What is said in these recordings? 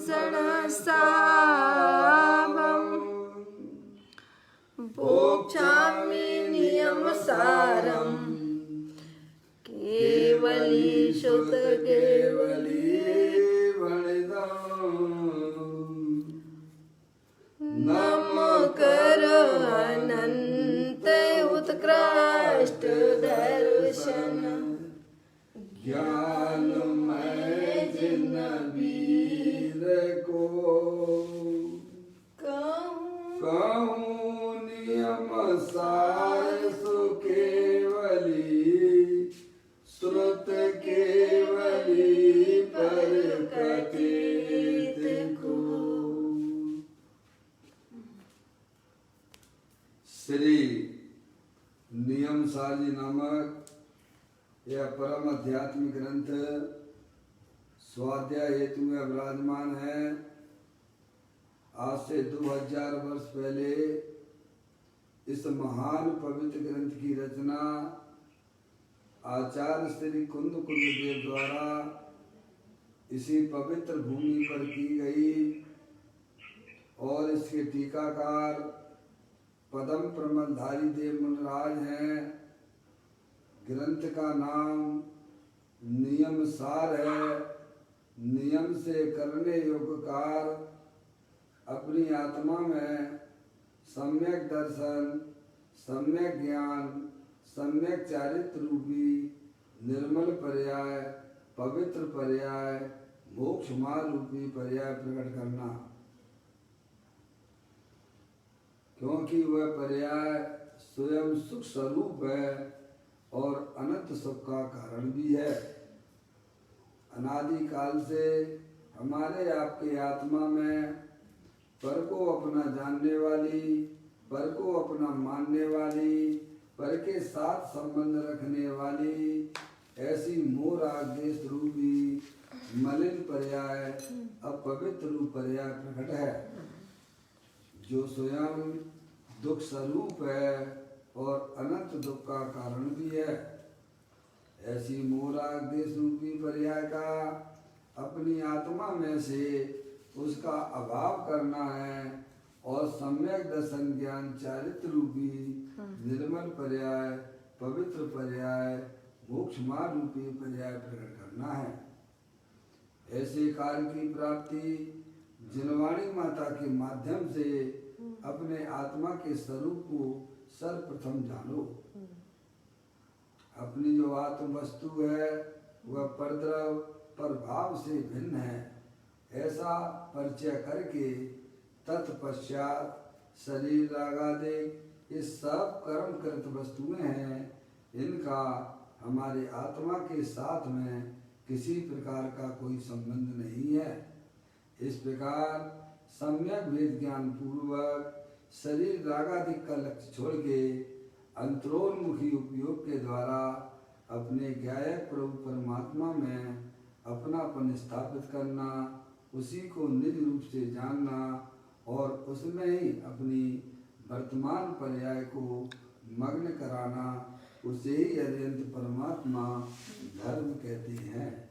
षणसावम् भोक्ष्यामि नियमसारम् केवली शुद्ध केवली नमो कर अनंत उत्कृष्ट दर्शन ज्ञानमय जिन वीर को कहूँ नियम सार सु केवली श्रुत केवली पर कथित को। श्री नियम सारी नामक यह परम आध्यात्मिक ग्रंथ स्वाध्याय हेतु में विराजमान है। आज से 2000 वर्ष पहले इस महान पवित्र ग्रंथ की रचना आचार्य श्री कुंद देव द्वारा इसी पवित्र भूमि पर की गई और इसके टीकाकार पदम प्रमलधारी देव मुनिराज हैं। ग्रंथ का नाम नियम सार है। नियम से करने योग्य कार्य अपनी आत्मा में सम्यक दर्शन, सम्यक ज्ञान, सम्यक चारित्र रूपी निर्मल पर्याय, पवित्र पर्याय, मोक्ष मार्ग रूपी पर्याय प्रकट करना, क्योंकि वह पर्याय स्वयं सुख स्वरूप है और अनंत सुख का कारण भी है। अनादि काल से हमारे आपके आत्मा में पर को अपना जानने वाली, पर को अपना मानने वाली, पर के साथ संबंध रखने वाली ऐसी मोह राग देश रूपी मलिन पर्याय, अपवित्र रूप पर्याय प्रकट है, जो स्वयं दुख स्वरूप है और अनंत दुख का कारण भी है। ऐसी मोराग देश रूपी पर्याय का अपनी आत्मा में से उसका अभाव करना है और सम्यक दर्शन ज्ञान चारित्र रूपी निर्मल पर्याय, पवित्र पर्याय, मोक्ष मार्ग रूपी पर्याय प्रकट करना है। ऐसे कार्य की प्राप्ति जिनवाणी माता के माध्यम से अपने आत्मा के स्वरूप को सर्वप्रथम जानो। अपनी जो आत्म वस्तु है वह परद्रव प्रभाव से भिन्न है, ऐसा परिचय करके तत्पश्चात शरीर रागादि ये सब कर्म कृत वस्तुएं हैं, इनका हमारे आत्मा के साथ में किसी प्रकार का कोई संबंध नहीं है। इस प्रकार सम्यक वेद ज्ञान पूर्वक शरीर रागादि का लक्ष्य छोड़ के अंतरोन्मुखी उपयोग के द्वारा अपने ज्ञायक प्रभु परमात्मा में अपनापन स्थापित करना, उसी को निज रूप से जानना और उसमें ही अपनी वर्तमान पर्याय को मग्न कराना, उसे ही अत्यंत परमात्मा धर्म कहते हैं।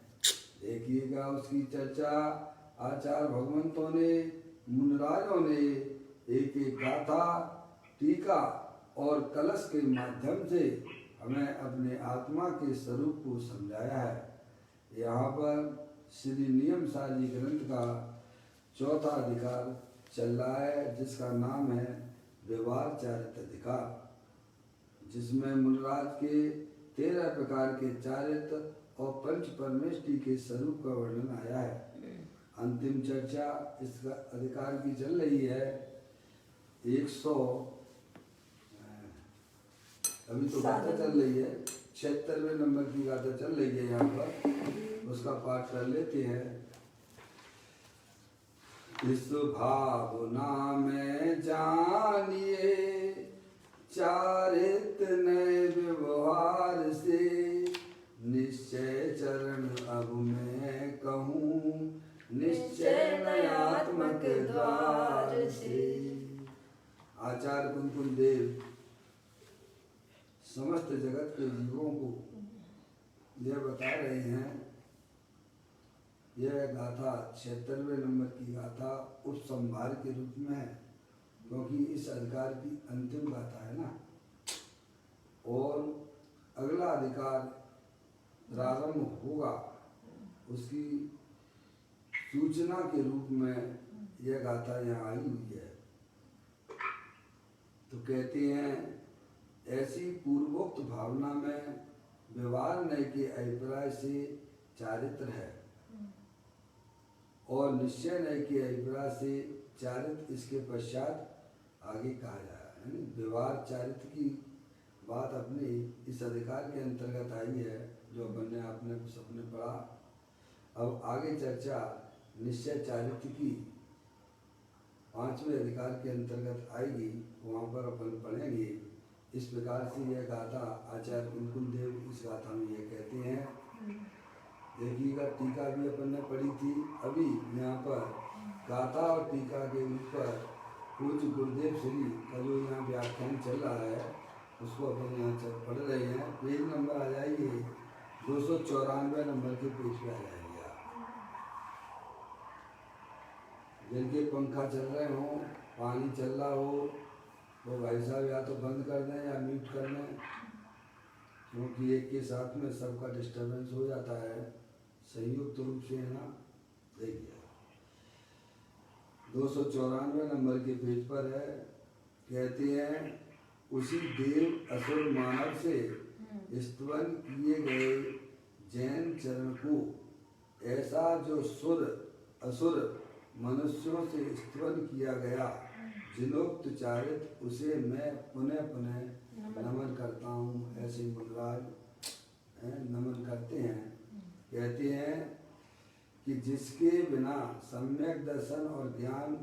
देखिएगा उसकी चर्चा आचार्य भगवंतों ने, मुनिराजों ने एक एक गाथा, टीका और कलश के माध्यम से हमें अपने आत्मा के स्वरूप को समझाया है। यहाँ पर श्री नियम सारी ग्रंथ का चौथा अधिकार चल रहा है, जिसका नाम है व्यवहार चारित्र अधिकार, जिसमें मुनिराज के 13 प्रकार के चारित्र और पंच परमेष्टि के स्वरूप का वर्णन आया है। अंतिम चर्चा इस अधिकार की चल रही है। 100 अभी तो गाथा चल रही है, 76वें नंबर की गाथा चल रही है यहाँ पर, उसका पाठ कर लेते हैं। इस भावना में जानिए चारित्र नए व्यवहार से, निश्चय चरण अब मैं कहूँ निश्चय नयात्मक द्वार से। आचार्य कुंकुम देव समस्त जगत के जीवों को यह बता रहे हैं यह गाथा 76वें नंबर की गाथा उपसंहार के रूप में है, क्योंकि इस अधिकार की अंतिम गाथा है ना। और अगला अधिकार प्रारंभ होगा उसकी सूचना के रूप में यह गाथा यहाँ आई हुई है। तो कहते हैं, ऐसी पूर्वोक्त भावना में व्यवहार नय के अभिप्राय से चारित्र है और निश्चय नय के अभिप्राय से चारित्र इसके पश्चात आगे कहा जाए। यानी व्यवहार चारित्र की बात अपने इस अधिकार के अंतर्गत आई है, जो अपने आपने सबने पढ़ा। अब आगे चर्चा निश्चय चारित्र की 5वें अधिकार के अंतर्गत आएगी, वहाँ पर अपन पढ़ेंगे। इस प्रकार से यह गाथा आचार्य कुलकुल देव इस गाथा में ये कहते हैं। देखिएगा, टीका भी अपन ने पढ़ी थी। अभी यहाँ पर गाथा और टीका के ऊपर पूज्य गुरुदेव श्री का जो यहाँ व्याख्यान चल रहा है उसको अपन यहाँ पढ़ रहे हैं। पेज नंबर आ जाइए 294 नंबर के पेज पे आ जाएंगे आप। जिनके पंखा चल रहे हों, पानी चल रहा हो, तो भाई साहब या तो बंद कर दें या म्यूट कर दें, क्योंकि एक के साथ में सबका डिस्टरबेंस हो जाता है संयुक्त रूप से, है ना। देखिए 294 नंबर के पेज पर है। कहते हैं, उसी देव असुर मानव से स्तवन किए गए जैन चरण को ऐसा जो सुर असुर मनुष्यों से स्तवन किया गया जिनोक्त चारित, उसे मैं पुनः पुनः नमन करता हूँ। ऐसे मुद्राज नमन करते हैं। कहते हैं कि जिसके बिना सम्यक दर्शन और ज्ञान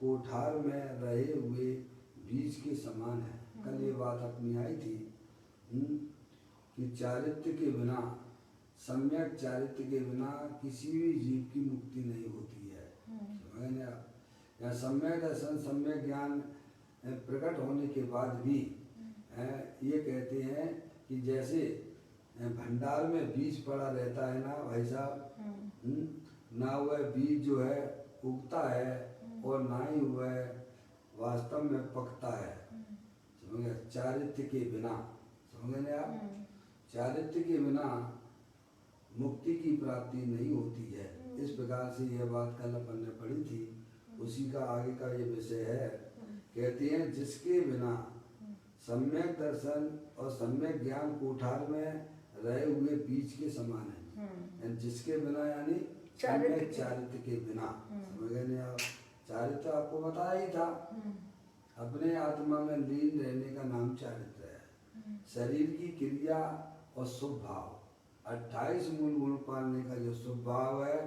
कोठार में रहे हुए बीज के समान है। कल ये बात अपनी आई थी कि चारित्र के बिना, सम्यक चारित्र के बिना किसी भी जीव की मुक्ति नहीं होती है। समझे आप? या सम्यक दर्शन, सम्यक ज्ञान प्रकट होने के बाद भी ये कहते हैं कि जैसे भंडार में बीज पड़ा रहता है ना भाई साहब, ना वह बीज जो है उगता है और ना ही वह वास्तव में पकता है। समझे? चारित्र के बिना, समझे आप? चारित्र के बिना मुक्ति की प्राप्ति नहीं होती है। इस प्रकार से यह बात कल अपन ने पढ़ी थी, उसी का आगे का ये विषय है। कहते हैं, जिसके बिना सम्यक दर्शन और सम्यक ज्ञान कोठार में रहे हुए बीज के समान है। जिसके बिना यानी सम्यक चारित्र के बिना। समझ गए आप? चारित्र आपको बताया ही था, अपने आत्मा में लीन रहने का नाम चारित्र है। शरीर की क्रिया और शुभ भाव, 28 मूल गुण पालने का जो शुभ भाव है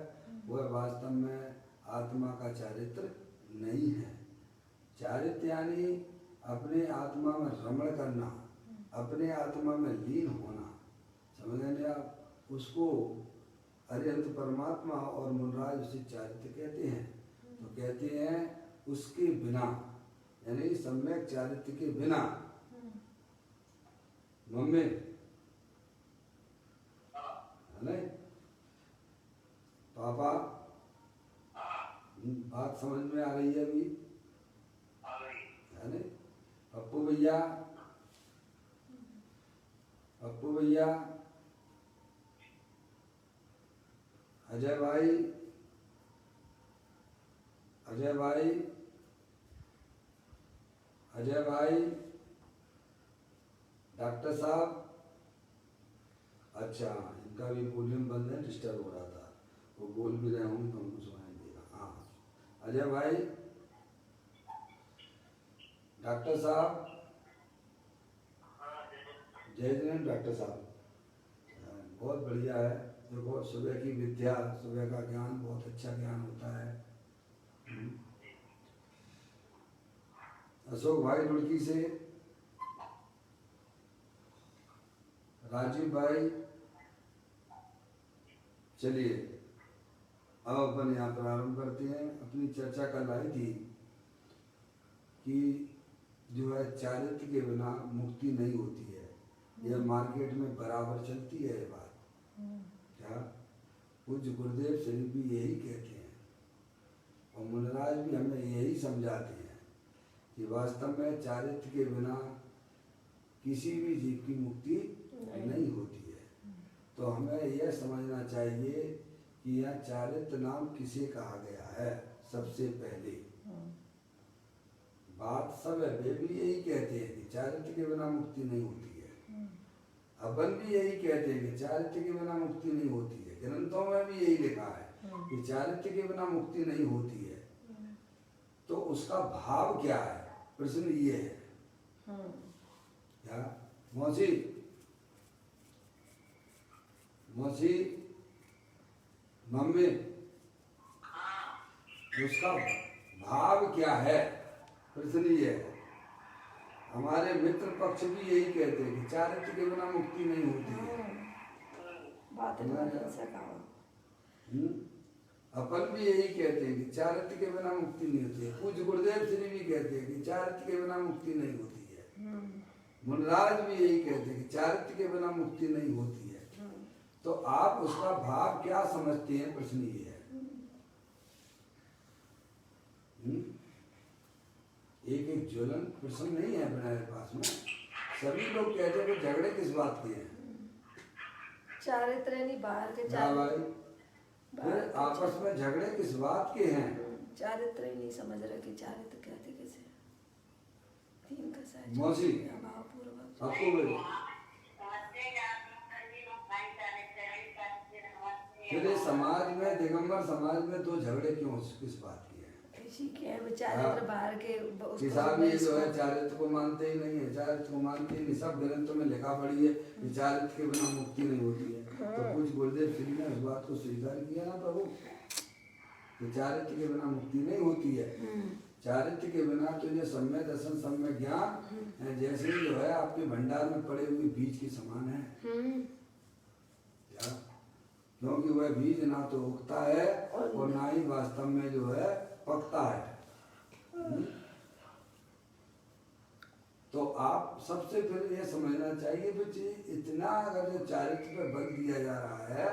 वह वास्तव में आत्मा का चारित्र नहीं है। चारित्र यानी अपने आत्मा में रमण करना, अपने आत्मा में लीन होना। समझ गए आप? उसको अरिहंत परमात्मा और मुनराज उसे चारित्र कहते हैं। तो कहते हैं उसके बिना, यानी सम्यक चारित्र के बिना। मम्मी है नहीं? पापा, बात समझ में आ रही है अभी? है नहीं? पप्पू भैया, पप्पू भैया, अजय भाई, अजय भाई, अजय भाई, डॉक्टर साहब। अच्छा, इनका भी वॉल्यूम बंद है, डिस्टर्ब हो रहा था। वो बोल भी रहे होंगे तो हमको सुनाई देगा। हाँ, अजय भाई, डॉक्टर साहब, जय जैन डॉक्टर साहब। बहुत बढ़िया है। देखो, सुबह की विद्या, सुबह का ज्ञान बहुत अच्छा ज्ञान होता है। अशोक भाई रुड़की से, राजीव भाई। चलिए अब अपन यहाँ प्रारंभ करते हैं। अपनी चर्चा कल आई थी कि जो है चारित्र के बिना मुक्ति नहीं होती है। यह मार्केट में बराबर चलती है ये बात। क्या पूज्य गुरुदेव श्री भी यही कहते हैं और मुनिराज भी हमें यही समझाते हैं कि वास्तव में चारित्र के बिना किसी भी जीव की मुक्ति नहीं होती है। तो हमें यह समझना चाहिए कि यह चारित्र नाम किसे कहा गया है। सबसे पहले बात सब है, वे भी यही कहते हैं कि चारित्र के बिना मुक्ति नहीं होती है। अपन भी यही कहते हैं कि चारित्र के बिना मुक्ति नहीं होती है। ग्रंथों में भी यही लिखा है कि चारित्र के बिना मुक्ति नहीं होती है। तो उसका भाव क्या है, प्रश्न ये है। क्या मौसी मौसी मम्मी, उसका भाव क्या है, प्रश्न ये है। हमारे मित्र पक्ष भी यही कहते हैं कि चारित्र के बिना मुक्ति नहीं होती है। अपन भी यही कहते हैं कि चारित्र के बिना मुक्ति नहीं होती है। पूज्य गुरुदेव श्री भी कहते हैं कि चारित्र के बिना मुक्ति नहीं होती है। मुनिराज भी यही कहते हैं कि चारित्र के बिना मुक्ति नहीं होती है। तो आप उसका भाव क्या समझते हैं, प्रश्न ये है। एक एक ज्वलन प्रश्न नहीं है हमारे पास में। सभी लोग कहते हैं कि झगड़े किस बात के हैं। चारित्र नहीं बाहर के भाई, फिर आपस में झगड़े किस बात के हैं। चारित्र ही नहीं समझ रहे कि चारित्र कहते किसे। तीन का साइज मौसी भावपूर्वक आपको बोले फिर समाज में, दिगंबर समाज में दो झगड़े क्यों, किस बात के हैं। इसी के चारित्र बाहर के किसान ये जो है चारित्र को मानते ही नहीं है, चारित्र को मानते ही नहीं। सब ग्रंथों में लिखा पड़ी है कि चारित्र के बिना मुक्ति नहीं होती है। तो कुछ गुरुदेव श्री ने उस बात को स्वीकार किया ना प्रभु कि चारित्र के बिना मुक्ति नहीं होती है। चारित्र के बिना तो ये सम्य दर्शन, सम्य ज्ञान जैसे ही जो है आपके भंडार में पड़े हुए बीज के समान है। क्योंकि वह बीज ना तो उगता है और ना ही वास्तव में जो है पकता है। तो आप सबसे पहले यह समझना चाहिए बच्चे, इतना अगर जो चारित्र पे बल दिया जा रहा है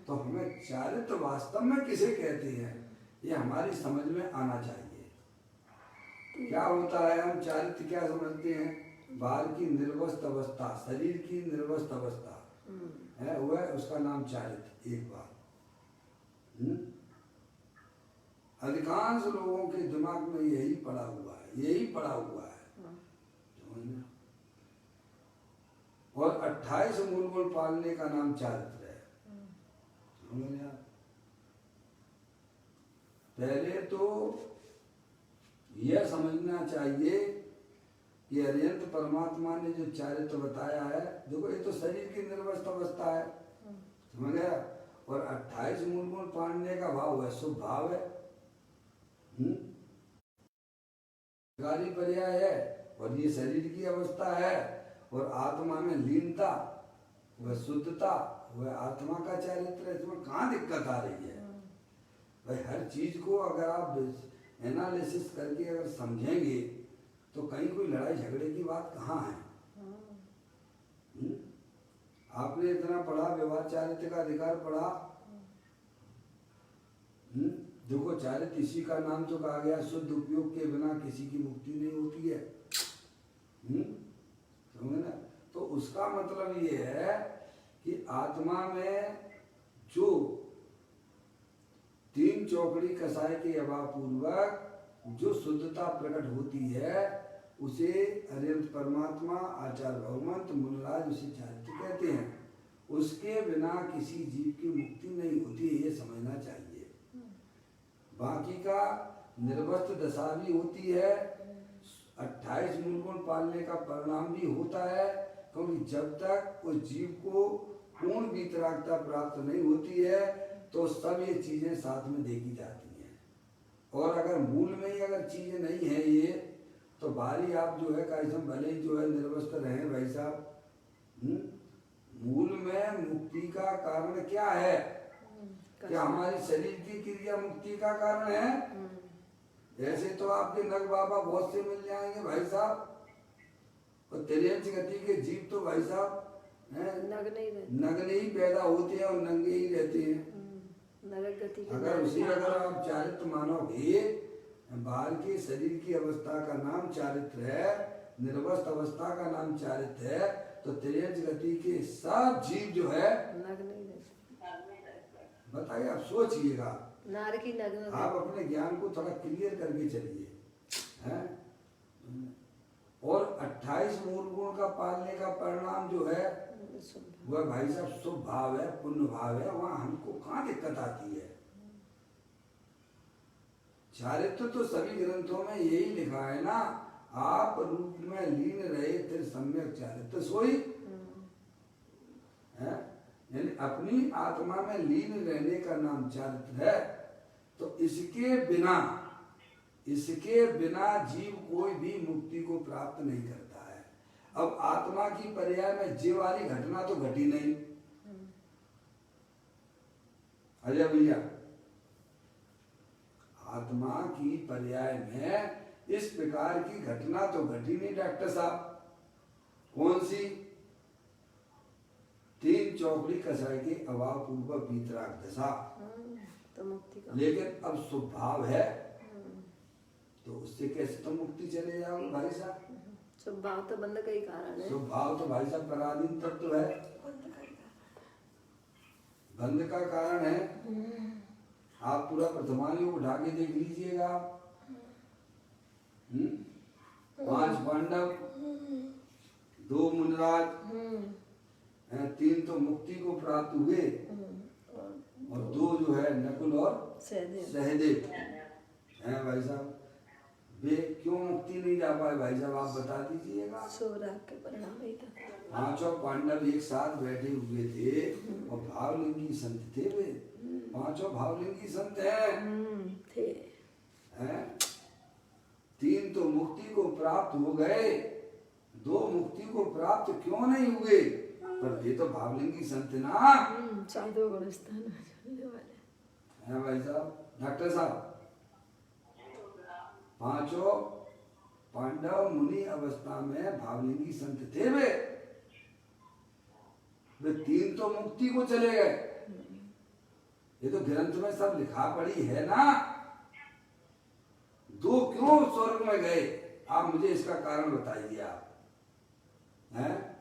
तो हमें चारित्र वास्तव में किसे कहते हैं ये हमारी समझ में आना चाहिए। क्या होता है, हम चारित्र क्या समझते हैं, बाहर की निर्वस्त अवस्था, शरीर की निर्वस्त अवस्था है, वह उसका नाम चारित्र। एक बात अधिकांश लोगों के दिमाग में यही पड़ा हुआ है, यही पड़ा हुआ है। और 28 मूल पालने का नाम चारित्र है। पहले तो यह समझना चाहिए कि अरिहंत परमात्मा ने जो चारित्र बताया है, देखो ये तो शरीर की निर्वस्त अवस्था है, समझ गया। और 28 मूल पालने का भाव है, शुभ भाव है, गाली पर्याय है। और ये शरीर की अवस्था है। और आत्मा में लीनता, वह शुद्धता, वह आत्मा का चारित्र है। इसमें कहाँ दिक्कत आ रही है भाई। हर चीज को अगर आप एनालिसिस करके अगर समझेंगे तो कहीं कोई लड़ाई झगड़े की बात कहाँ है। आपने इतना पढ़ा, व्यवहार चारित्र का अधिकार पढ़ा। देखो चारित्र इसी का नाम तो कहा गया, शुद्ध उपयोग के बिना किसी की मुक्ति नहीं होती है। समझे ना। तो उसका मतलब ये है कि आत्मा में जो तीन चौकड़ी कसाय के अभाव पूर्वक जो शुद्धता प्रकट होती है उसे अरिहंत परमात्मा, आचार्य भगवंत, मुनिराज उसे चारित्र कहते हैं। उसके बिना किसी जीव की मुक्ति नहीं होती है, ये समझना चाहिए। बाकी का निर्वस्त दशा भी होती है, 28 मूल पालने का परिणाम भी होता है। क्योंकि जब तक उस जीव को पूर्ण वीतरागता प्राप्त नहीं होती है तो सब ये चीजें साथ में देखी जाती हैं। और अगर मूल में ही अगर चीजें नहीं है ये, तो बारी आप जो है कैसे भले ही जो है निर्वस्त रहे भाई साहब। मूल में मुक्ति का कारण क्या है, क्या हमारी शरीर की क्रिया मुक्ति का कारण है। ऐसे तो आपके नग बाबा बहुत से मिल जाएंगे भाई साहब। और तिर्यंच गति के जीव तो भाई साहब नग्न ही पैदा होते हैं और नंगे ही रहते हैं। नरक गति के अगर आप चारित्र मानोगे, बाहर के शरीर की अवस्था का नाम चारित्र है, निर्वस्त अवस्था का नाम चारित्र है, तो तेज गति के सब जीव जो है नग नहीं रहते। बताइए, आप सोचिएगा, नार की नग आप अपने ज्ञान को थोड़ा क्लियर करके चलिए, हैं? और 28 मूल गुण का पालने का परिणाम जो है वह भाई साहब शुभ भाव है, पुण्य भाव है। वहां हमको कहाँ दिक्कत आती है? चारित्र तो सभी ग्रंथों में यही लिखा है ना, आप रूप में लीन रहे तिर सम्यक चारित्र सोई है, यानी अपनी आत्मा में लीन रहने का नाम चारित्र है। तो इसके बिना जीव कोई भी मुक्ति को प्राप्त नहीं करता है। अब आत्मा की पर्याय में जीव वाली घटना तो घटी नहीं, अजय भैया, आत्मा की पर्याय में इस प्रकार की घटना तो घटी नहीं डॉक्टर साहब। कौन सी? 3 चौकड़ी कसाई के अभाव पूर्वक वीतराग दशा, तो मुक्ति का। लेकिन अब स्वभाव है तो उससे कैसे तो मुक्ति चले जाओगे भाई साहब? स्वभाव तो बंध का ही कारण है। स्वभाव तो भाई साहब पराधीन तत्व है, बंध का कारण है। आप पूरा प्रथमानी उठा के देख लीजिएगा। 5 पांडव, 2 मुनिराज, 3 तो मुक्ति को प्राप्त हुए और 2 जो है नकुल और सहदेव हैं भाई साहब। वे क्यों मुक्ति नहीं जा पाए भाई साहब, आप बता दीजिएगा। सौराग के परिणाम ही था। 5 पांडव एक साथ बैठे हुए थे और भावलिंगी संत थे। वे 5 भावलिंगी संत थे। हैं? 3 तो मुक्ति को प्राप्त हो गए, 2 मुक्ति को प्राप्त क्यों नहीं हुए? पर ये तो भावलिंगी संत ना। साधु गुणस्थान वाले हैं भाई साहब। डॉक्टर साहब, 5 पांडव मुनि अवस्था में भावलिंगी संत थे। वे 3 तो मुक्ति को चले गए। ये तो ग्रंथ में सब लिखा पड़ी है ना। 2 क्यों स्वर्ग में गए? आप मुझे इसका कारण बताइए। आप हैं?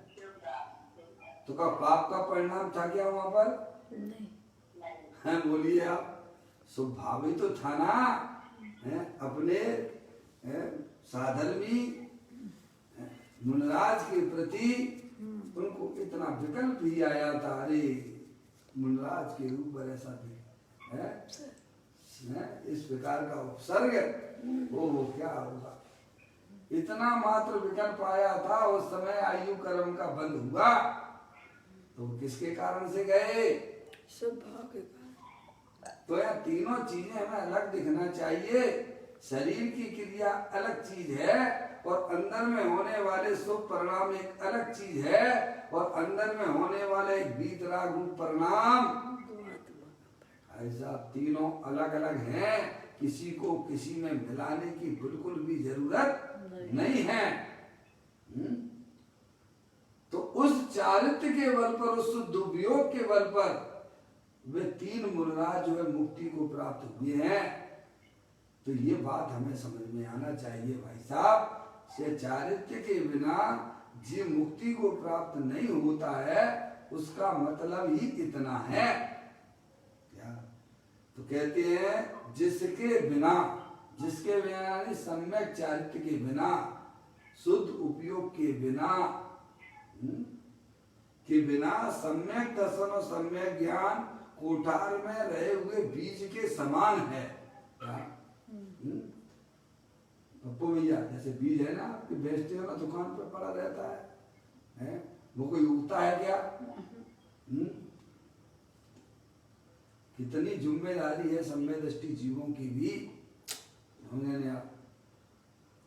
तो क्या पाप का परिणाम था क्या वहां पर? नहीं। हैं, बोलिए आप। स्वभाव ही तो था ना, अपने साधर्मी मुनराज के प्रति उनको इतना विकल्प ही आया था। अरे मुनराज के ऊपर ऐसा भी है, इस प्रकार का उपसर्ग, वो क्या होगा? इतना मात्र विकल्प आया था। उस समय आयु कर्म का बंद हुआ तो किसके कारण से गए? स्वभाव के कारण। तो यह तीनों चीजें हमें अलग दिखना चाहिए। शरीर की क्रिया अलग चीज है और अंदर में होने वाले शुभ परिणाम एक अलग चीज है, और अंदर में होने वाले एक वीतराग रूप परिणाम, ऐसा तीनों अलग अलग हैं। किसी को किसी में मिलाने की बिल्कुल भी जरूरत नहीं है। तो उस चारित्र के बल पर, उस शुद्ध उपयोग के बल पर वे 3 मुनिराज जो है मुक्ति को प्राप्त हुए हैं। तो ये बात हमें समझ में आना चाहिए भाई साहब। से चारित्र के बिना जीव मुक्ति को प्राप्त नहीं होता है, उसका मतलब ही इतना है। क्या तो कहते हैं, जिसके बिना यानी सम्यक चारित्र के बिना, शुद्ध उपयोग के बिना सम्यक दर्शन और सम्यक ज्ञान कोठार में रहे हुए बीज के समान है। पप्पू भैया, जैसे बीज है ना, आपके बेचते हो ना, दुकान पर पड़ा रहता है? वो कोई उगता है क्या? कितनी जिम्मेदारी है सम्य दृष्टि जीवों की भी।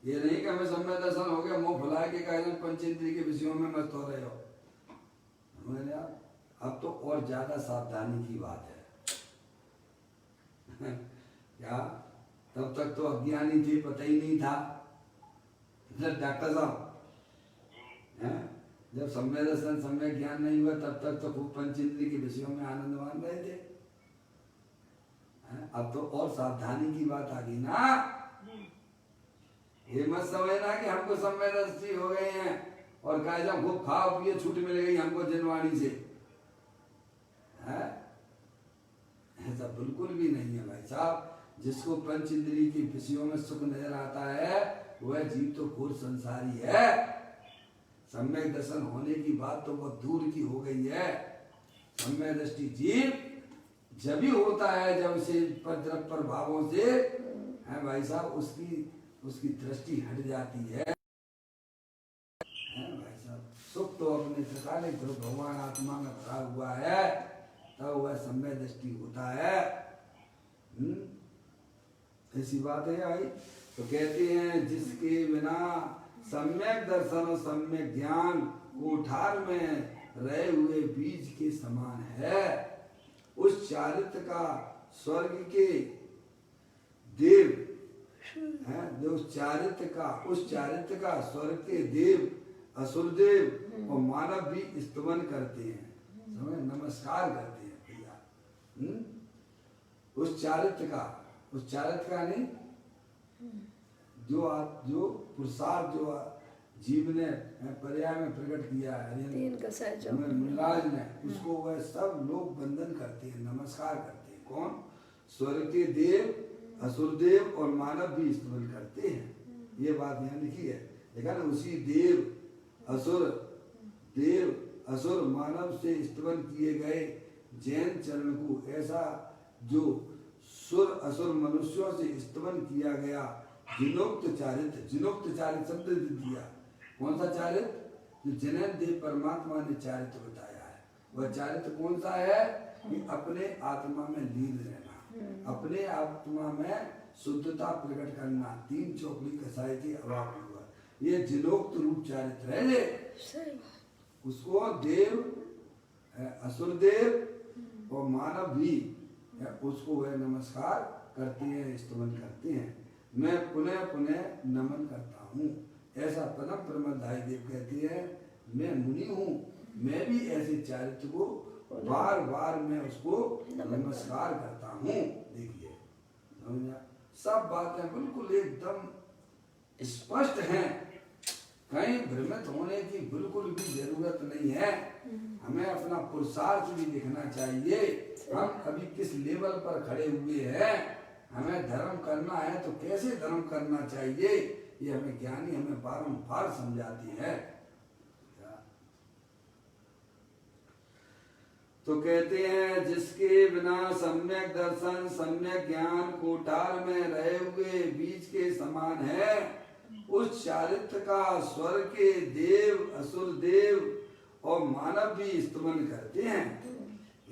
ये नहीं कि हमें सम्य दर्शन हो गया, मुंह फुला के कह पंचेंद्रिय के विषयों में मस्त हो रहे हो। अब तो और ज्यादा सावधानी की बात है। क्या तब तक तो अज्ञानी थे, पता ही नहीं था। डॉक्टर साहब, जब सम्य दर्शन सम्य ज्ञान नहीं हुआ, तब तक तो खूब पंचेंद्रिय के विषयों में आनंद मान रहे थे। अब तो और सावधानी की बात आ गई ना। ये मत समझना कि हमको समय दृष्टि हो गए हैं और कहे जब खूब खाओ पिए छूट मिल गई हमको जनवाणी से, है? ऐसा बिल्कुल भी नहीं है भाई साहब। जिसको पंच इंद्रिय के विषयों में सुख नजर आता है वह जीव तो घोर संसारी है। सम्यक दर्शन होने की बात तो बहुत दूर की हो गई है। सम्यक दृष्टि जीव जब भी होता है जब से प्रभावों से, है भाई साहब, उसकी दृष्टि हट जाती है भाई साहब। सुख तो अपने ठिकाने तो भगवान आत्मा में भरा हुआ है, तब वह सम्यक दृष्टि होता है। ऐसी बात है आई। तो कहते हैं जिसके बिना सम्यक दर्शन और सम्यक ज्ञान कोठार में रहे हुए बीज के समान है, उस चारित्र का स्वर्ग के देव है, उस चारित्र का स्वर्ग के देव, असुर देव और मानव भी स्तुमन करते हैं, समझ, नमस्कार करते हैं भैया। उस चारित्र का नहीं, जो पुरुषार्थ जो जीव ने पर्याय में प्रकट किया है मुनिराज ने, उसको वह सब लोग वंदन करते हैं, नमस्कार करते हैं। कौन? स्वर्ग के देव, असुर देव और मानव भी स्तुमन करते हैं। ये बात यहाँ लिखी है। लेकिन उसी देव असुर मानव से स्तुमन किए गए जैन चरण को ऐसा जो सुर असुर मनुष्यों से स्तुमन किया गया जिनोक्त चारित्र शब्द दिया। कौन सा चारित्र? जो जैन देव परमात्मा ने चारित्र बताया है, वह चारित्र कौन सा है? कि अपने आत्मा में लीन रहना, अपने आत्मा में शुद्धता प्रकट करना, तीन चौकड़ी कसाई के अभाव हुआ, ये जिनोक्त रूप चारित्र है। ये उसको देव, असुर देव और मानव भी उसको वह नमस्कार करते हैं, स्तुमन करते हैं। मैं पुनः पुनः नमन करता हूँ, ऐसा परम प्रमदाई देव कहती है। मैं मुनि हूँ, मैं भी ऐसे चारित्र को बार बार मैं उसको नमस्कार करता हूँ। देखिए समझा, सब बातें बिल्कुल एकदम स्पष्ट हैं, कहीं भ्रमित होने की बिल्कुल भी जरूरत नहीं है। हमें अपना पुरुषार्थ भी देखना चाहिए, हम अभी किस लेवल पर खड़े हुए हैं, हमें धर्म करना है तो कैसे धर्म करना चाहिए, ये हमें ज्ञानी हमें बारंबार समझाती है। तो कहते हैं जिसके बिना सम्यक दर्शन सम्यक ज्ञान कोठार में रहे हुए बीज के समान है, उस चारित्र का स्वर्ग के देव, असुर देव और मानव भी स्तुमन करते हैं।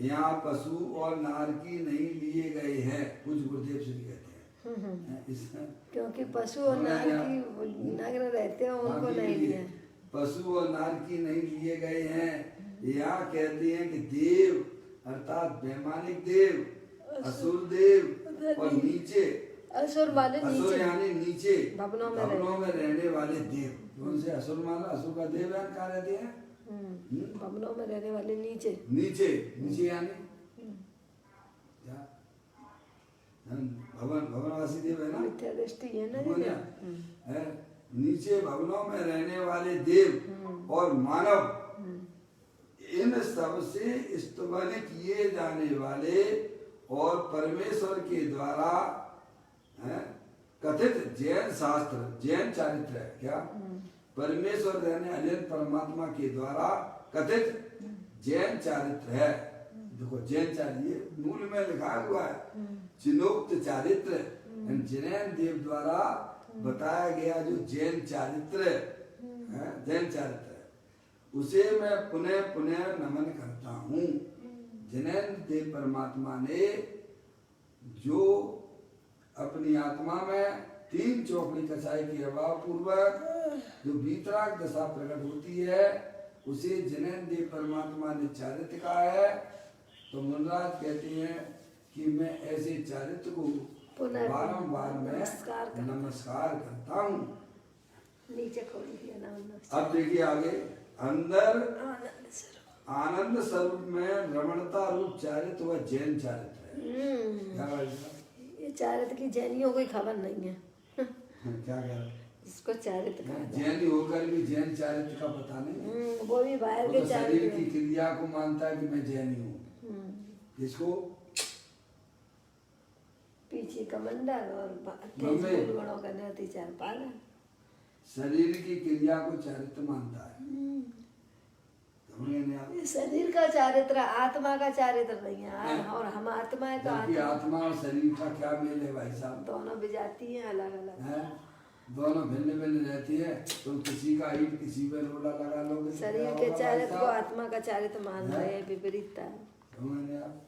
यहाँ पशु और नारकी नहीं लिए गए हैं, कुछ गुरुदेव से कहते हैं। क्योंकि पशु और नारकी नग्न रहते हैं, उनको नहीं लिए। पशु और नारकी नहीं लिए गए हैं। यहाँ कहते हैं कि देव अर्थात वैमानिक देव, असुर देव और नीचे असुर वाले नीचे, यानी नीचे भवनों में रहने वाले देव। कौन से असुर माना? असुर का देव कहाँ रहते हैं? भवनों में रहने वाले नीचे यानी भवनवासी देव है ना, मिथ्या दृष्टि है ना, नीचे भवनों में रहने वाले देव और मानव, इन सब से स्तुमन किए जाने वाले और परमेश्वर के द्वारा कथित जैन शास्त्र, जैन चारित्र है क्या? परमेश्वर यानी अनंत परमात्मा के द्वारा कथित जैन चारित्र है। देखो जैन चारित्र मूल में लिखा हुआ है जिनोक्त चारित्र, जैन देव द्वारा बताया गया जो जैन चारित्र है, जैन चारित्र है, उसे मैं पुनः पुनः नमन करता हूँ। जैन देव परमात्मा ने जो अपनी आत्मा में तीन चौकड़ी कसाई के अभाव पूर्वक जो वीतराग दशा प्रकट होती है, उसे जैन देव परमात्मा ने चारित्र कहा है। तो मुनिराज कहते हैं कि मैं ऐसे चारित्र को बारंबार मैं नमस्कार करता हूँ। नीचे खोलिए ना। अब देखिए आगे, अंदर आनंद स्वरूप में रमणता रूप चारित्र वह जैन चारित्र है। क्या भाई साहब? ये चारित्र की जैनियों को खबर नहीं है। क्या कह रहे? इसको चारित्र कहा जाता है। जैन होकर भी जैन चारित्र का पता नहीं। वो भी बाहर वो के तो शरीर चारित्र। की क्रिया को मानता है कि मैं जैनी हूँ। इसको पीछे कमंडल और मम्मी। तेज गुणों का नृत्य चार पालन। शरीर की क्रिया को चारित्र मानता है। समझे नहीं आप? ये शरीर का चारित्र आत्मा का चारित्र नहीं है। और हम आत्मा है तो जबकि आत्मा आत्मा और शरीर का क्या मेल है भाई साहब? दोनों विजाती हैं अलग अलग। है दोनों भिन्न भिन्न रहती है। तुम किसी का ईट किसी पे रोला लगा लोगे तो शरीर क्या के होगा भाई चारित्र को साहब? आत्मा का चारित्र मान रहे हैं, विपरीतता है। समझ नहीं आप?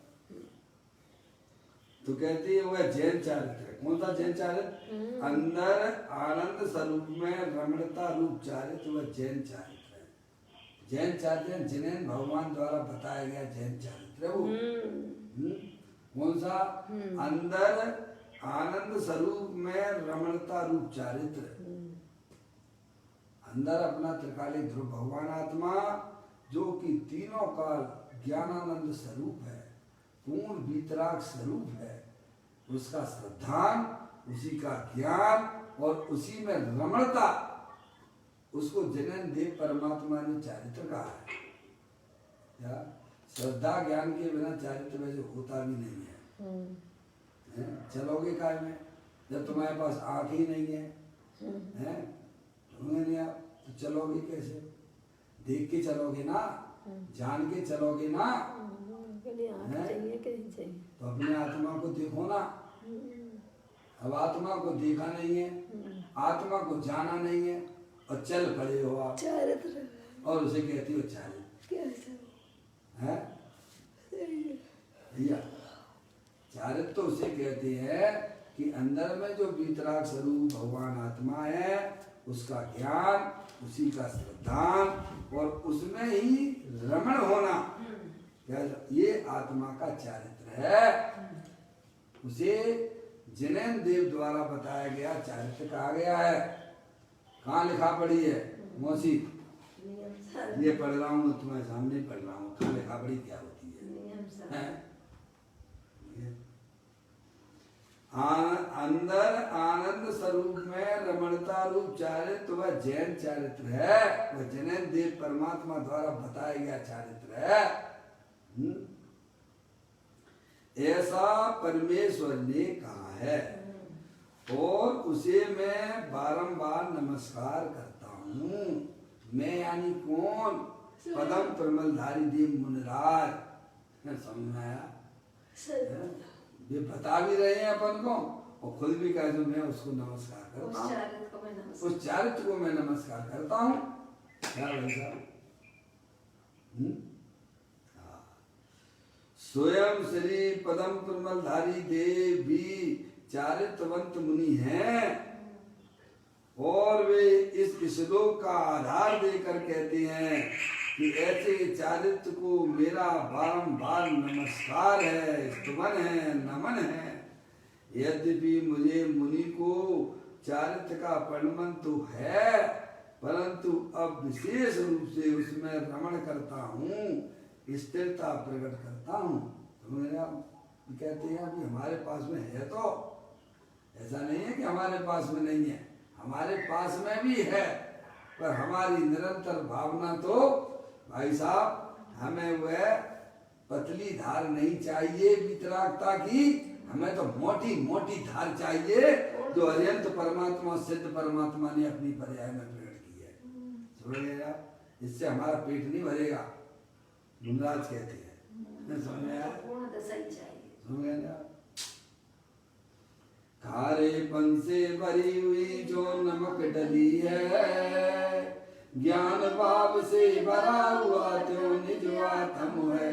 तो कहती है वह जैन चारित्र है। कौन सा जैन चारित्र? अंदर आनंद स्वरूप में रमणता रूप चारित्र वह जैन चारित्र है। जैन चारित्र जिन्हें भगवान द्वारा बताया गया जैन चारित्र है वो। कौन सा? अंदर आनंद स्वरूप में रमणता रूप चारित्र। अंदर अपना त्रिकालिक ध्रुव भगवान आत्मा जो कि तीनों काल ज्ञानानंद स्वरूप है, पूर्ण वीतराग स्वरूप है, उसका श्रद्धान, उसी का ज्ञान और उसी में रमणता, उसको जनन देव परमात्मा ने चारित्र कहा है। या श्रद्धा ज्ञान के बिना चारित्र वैसे होता भी नहीं है। चलोगे काय में जब तुम्हारे पास आंख ही नहीं है, नहीं आप तो चलोगे कैसे? देख के चलोगे ना, जान के चलोगे ना। चाहिए कि नहीं चाहिए? तो अपने आत्मा को देखो ना। अब आत्मा को देखा नहीं है, आत्मा को जाना नहीं है और चल पड़े हो आप चारित्र और उसे कहती हो चारित्र। कैसे है भैया? चारित्र तो उसे कहते हैं कि अंदर में जो वीतराग स्वरूप भगवान आत्मा है, उसका ज्ञान, उसी का श्रद्धान और उसमें ही रमण होना, ये आत्मा का चारित्र है। उसे जैन देव द्वारा बताया गया चारित्र कहा गया है। कहाँ लिखा पड़ी है मौसी? ये पढ़ रहा हूँ, तुम्हारे सामने पढ़ रहा हूँ। कहाँ लिखा पड़ी क्या होती है? अंदर आनंद स्वरूप में रमणता रूप चारित्र वह जैन चारित्र है। वह जैन देव परमात्मा द्वारा बताया गया चारित्र है। ऐसा परमेश्वर ने कहा है और उसे मैं बारंबार नमस्कार करता हूँ। मैं यानी कौन? पदम प्रमलधारी देव मुनिराज। समझ में आया? ये बता भी रहे हैं अपन को और खुद भी कह दो मैं उसको नमस्कार करता हूँ, उस चारित्र को मैं नमस्कार करता हूँ। क्या भाई साहब? स्वयं श्री पदम प्रमलधारी देव भी चारित्रवंत मुनि हैं और वे इस श्लोक का आधार देकर कहते हैं कि ऐसे चारित्र को मेरा बारंबार नमस्कार है, स्तुमन है, नमन है। यद्यपि मुझे मुनि को चारित्र का परिणमन तो है, परंतु अब विशेष रूप से उसमें रमण करता हूँ, स्थिरता प्रकट करता हूँ। तो मेरा कहते हैं कि हमारे पास में है, तो ऐसा नहीं है कि हमारे पास में नहीं है, हमारे पास में भी है, पर हमारी निरंतर भावना तो भाई साहब हमें वह पतली धार नहीं चाहिए वितरागता की, हमें तो मोटी मोटी धार चाहिए जो अत्यंत परमात्मा सिद्ध परमात्मा ने अपनी पर्याय में प्रकट की है। समझिएगा? इससे हमारा पेट नहीं भरेगा, मुनराज कहते हैं। समझिएगा? खारेपन से भरी हुई जो नमक डली है, ज्ञान भाव से भरा हुआ तो निजवातम है।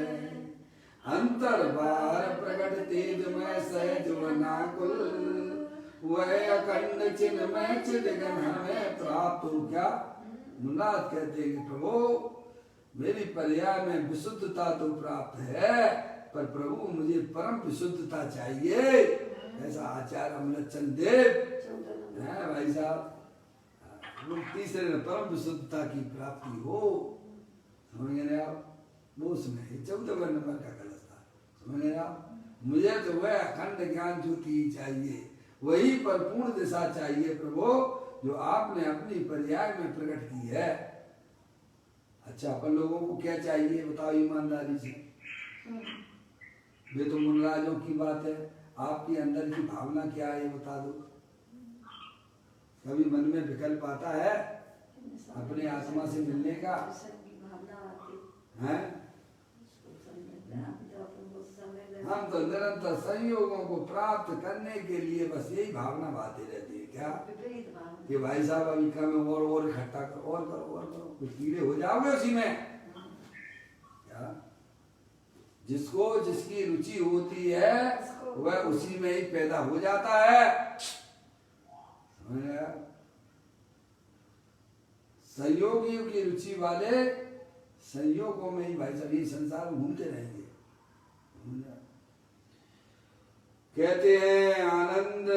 अंतर बाहर प्रकट तेज में सहज वनाकुल, वह अखंड चिन्ह में चिदगन हमें प्राप्त हो। क्या मुन्नाथ कहते हैं कि प्रभु मेरी पर्याय में विशुद्धता तो प्राप्त है, पर प्रभु मुझे परम विशुद्धता चाहिए। ऐसा आचार्य अमलचंद देव है भाई साहब। तीसरे में परम विशुद्धता की प्राप्ति हो, समझ गए आप? वो उसमें 14 नंबर का कलश था। समझ गए आप? मुझे तो वह अखंड ज्ञान ज्योति ही चाहिए, वही परिपूर्ण दिशा चाहिए प्रभु जो आपने अपनी पर्याय में प्रकट की है। अच्छा, अपन लोगों को क्या चाहिए बताओ ईमानदारी से? ये तो मुनराजों की बात है, आपके अंदर की भावना क्या है ये बता दो। कभी मन में विकल्प आता है अपने आत्मा से मिलने का? हैं? हम तो निरंतर संयोगों को प्राप्त करने के लिए बस यही भावना बातें रहती है क्या कि भाई साहब अभी कम और इकट्ठा करो और करो, कुछ कीड़े हो जाओगे उसी में क्या? जिसको जिसकी रुचि होती है वह उसी में ही पैदा हो जाता है। संयोगियों की रुचि वाले संयोगों में ही भाई साहब ये संसार में घूमते रहेंगे। कहते हैं आनंद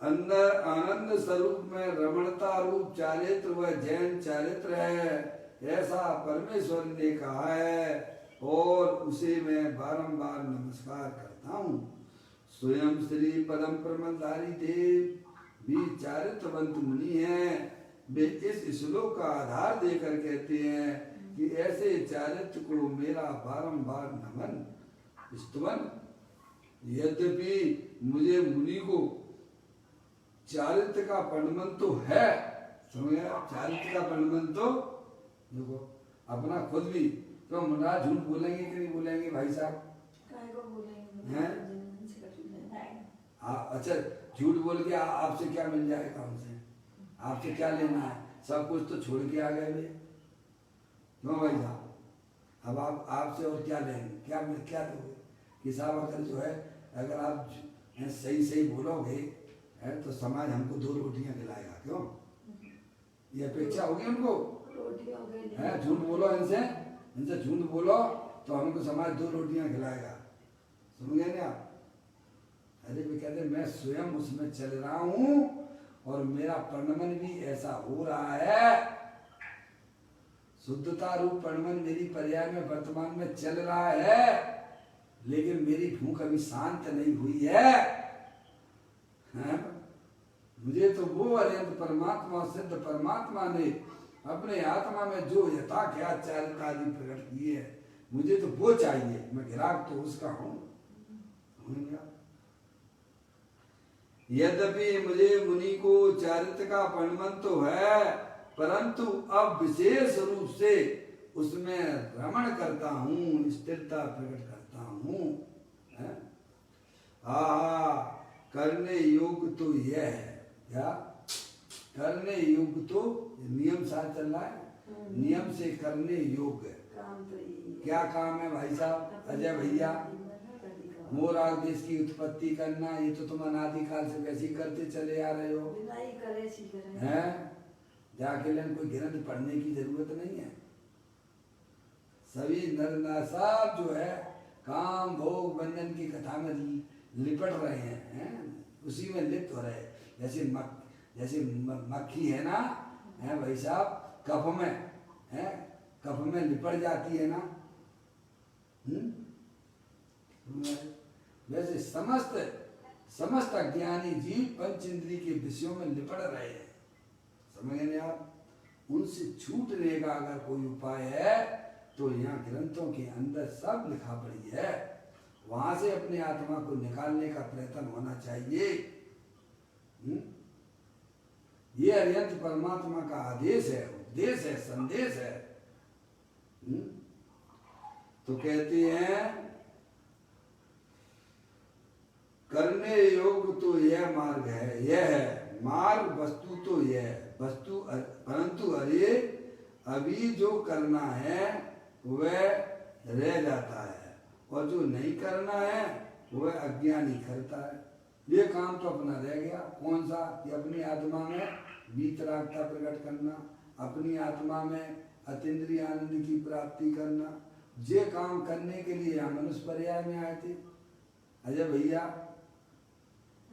अंदर आनंद स्वरूप में रमणता रूप चारित्र व जैन चारित्र है, ऐसा परमेश्वर ने कहा है और उसे मैं बारंबार नमस्कार करता हूँ। स्वयं श्री परम परमधारी देव भी चारित्रवंत मुनि हैं। वे इस श्लोक का आधार देकर कहते हैं कि ऐसे चारित्र को मेरा बारंबार नमन स्तुवन। यद्यपि मुझे मुनि को चारित्र का पंडमन तो है, समझ गया? चारित्र का पंडमन तो देखो अपना खुद भी तो मुनराज झूठ बोलेंगे कि नहीं बोलेंगे भाई साहब? अच्छा, झूठ बोल के आपसे क्या मिल जाएगा? हमसे आपसे क्या लेना है? सब कुछ तो छोड़ के आ गए वे, क्यों भाई साहब? अब आप आपसे और क्या लेंगे? क्या दोगे कि साहब? अगर जो है अगर आप सही सही बोलोगे है तो समाज हमको 2 रोटियां खिलाएगा, क्यों? ये अपेक्षा होगी उनको है? झूठ बोलो इनसे झूठ बोलो तो हमको समाज 2 रोटियां खिलाएगा, सुन गए ना आप? अरे वे कहते मैं स्वयं उसमें चल रहा हूँ और मेरा परिणमन भी ऐसा हो रहा है। शुद्धता रूप परिणमन मेरी पर्याय में वर्तमान में चल रहा है, लेकिन मेरी भूख अभी शांत नहीं हुई है। मुझे तो वो अनंत परमात्मा सिद्ध परमात्मा ने अपने आत्मा में जो यथा क्या चारित्र आदि प्रकट किए है, मुझे तो वो चाहिए। मैं ग्राहक तो उसका हूँ। यद्यपि मुझे मुनि को चारित्र का परिणमन तो है, परंतु अब विशेष रूप से उसमें रमण करता हूँ, स्थिरता प्रकट करता हूँ। करने योग तो यह है क्या? करने योग तो नियम साथ चल रहा है, नियम से करने योग क्या काम है भाई साहब? अजय भैया, मोराग देश की उत्पत्ति करना, ये तो तुम अनादिकाल से वैसे ही करते चले आ रहे हो हैं? जाके लेन कोई ग्रंथ पढ़ने की जरूरत नहीं है। सभी नर नार सब जो है काम भोग बंधन की कथा में लिपट रहे हैं, उसी में लिप्त हो रहे हैं। जैसे मक्खी है ना, है भाई साहब, कफ में लिपट जाती है ना, वैसे समस्त अज्ञानी जीव पंच इंद्रिय के विषयों में लिपट रहे हैं। समझ गए आप? उनसे छूटने का अगर कोई उपाय है तो यहाँ ग्रंथों के अंदर सब लिखा पड़ी है, वहां से अपने आत्मा को निकालने का प्रयत्न होना चाहिए। ये अरिहंत परमात्मा का आदेश है, उपदेश है, संदेश है। तो कहते हैं करने योग तो यह मार्ग है, यह है मार्ग, वस्तु तो यह वस्तु, परंतु अरे अभी जो करना है वह रह जाता है और जो नहीं करना है वह अज्ञानी करता है। ये काम तो अपना रह गया। कौन सा? कि अपनी आत्मा में वीतरागता प्रकट करना, अपनी आत्मा में अतीन्द्रिय आनंद की प्राप्ति करना। ये काम करने के लिए हम मनुष्य पर्याय में आए थे। अजय भैया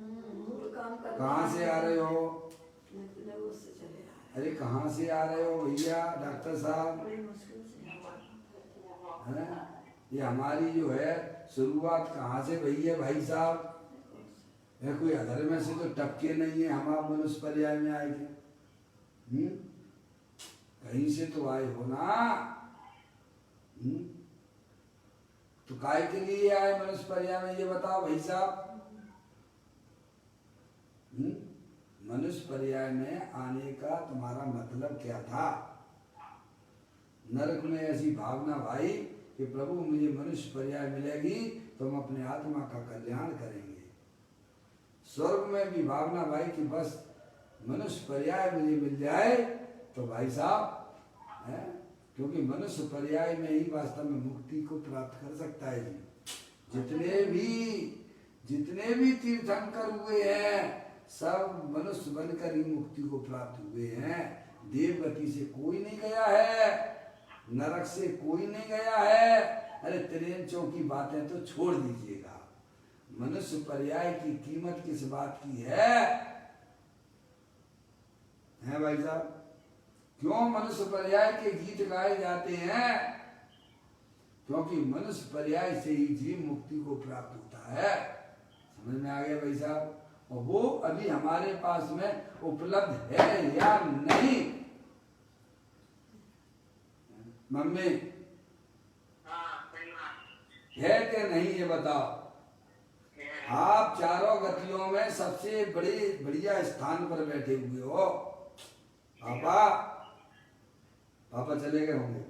कहाँ से आ रहे हो? अरे कहाँ से आ रहे हो भैया? डॉक्टर साहब ये हमारी जो है शुरुआत कहाँ से भई है भाई साहब? है कोई अधर में से तो टपके नहीं है, हम आप मनुष्य पर्याय में आए थे। कहीं से तो आए हो ना। तो काय के लिए आए मनुष्य पर्याय में, ये बताओ भाई साहब। मनुष्य पर्याय में आने का तुम्हारा मतलब क्या था? नरक में ऐसी भावना भाई कि प्रभु मुझे मनुष्य पर्याय मिलेगी तो हम अपने आत्मा का कल्याण करेंगे। स्वर्ग में भी भावना भाई कि बस मनुष्य पर्याय मुझे मिल जाए तो भाई साहब है, क्योंकि मनुष्य पर्याय में ही वास्तव में मुक्ति को प्राप्त कर सकता है जी। जितने भी तीर्थंकर हुए हैं सब मनुष्य बनकर ही मुक्ति को प्राप्त हुए हैं। देवगति से कोई नहीं गया है, नरक से कोई नहीं गया है। अरे त्रियंचों की बातें तो छोड़ दीजिएगा, मनुष्य पर्याय की कीमत किस बात की है भाई साहब? क्यों मनुष्य पर्याय के गीत गाए जाते हैं? क्योंकि मनुष्य पर्याय से ही जीव मुक्ति को प्राप्त होता है। समझ में आ गया भाई साहब? और वो अभी हमारे पास में उपलब्ध है या नहीं? मम्मी है कि नहीं ये बताओ। आप चारों गतियों में सबसे बढ़िया स्थान पर बैठे हुए हो। पापा चले गए होंगे?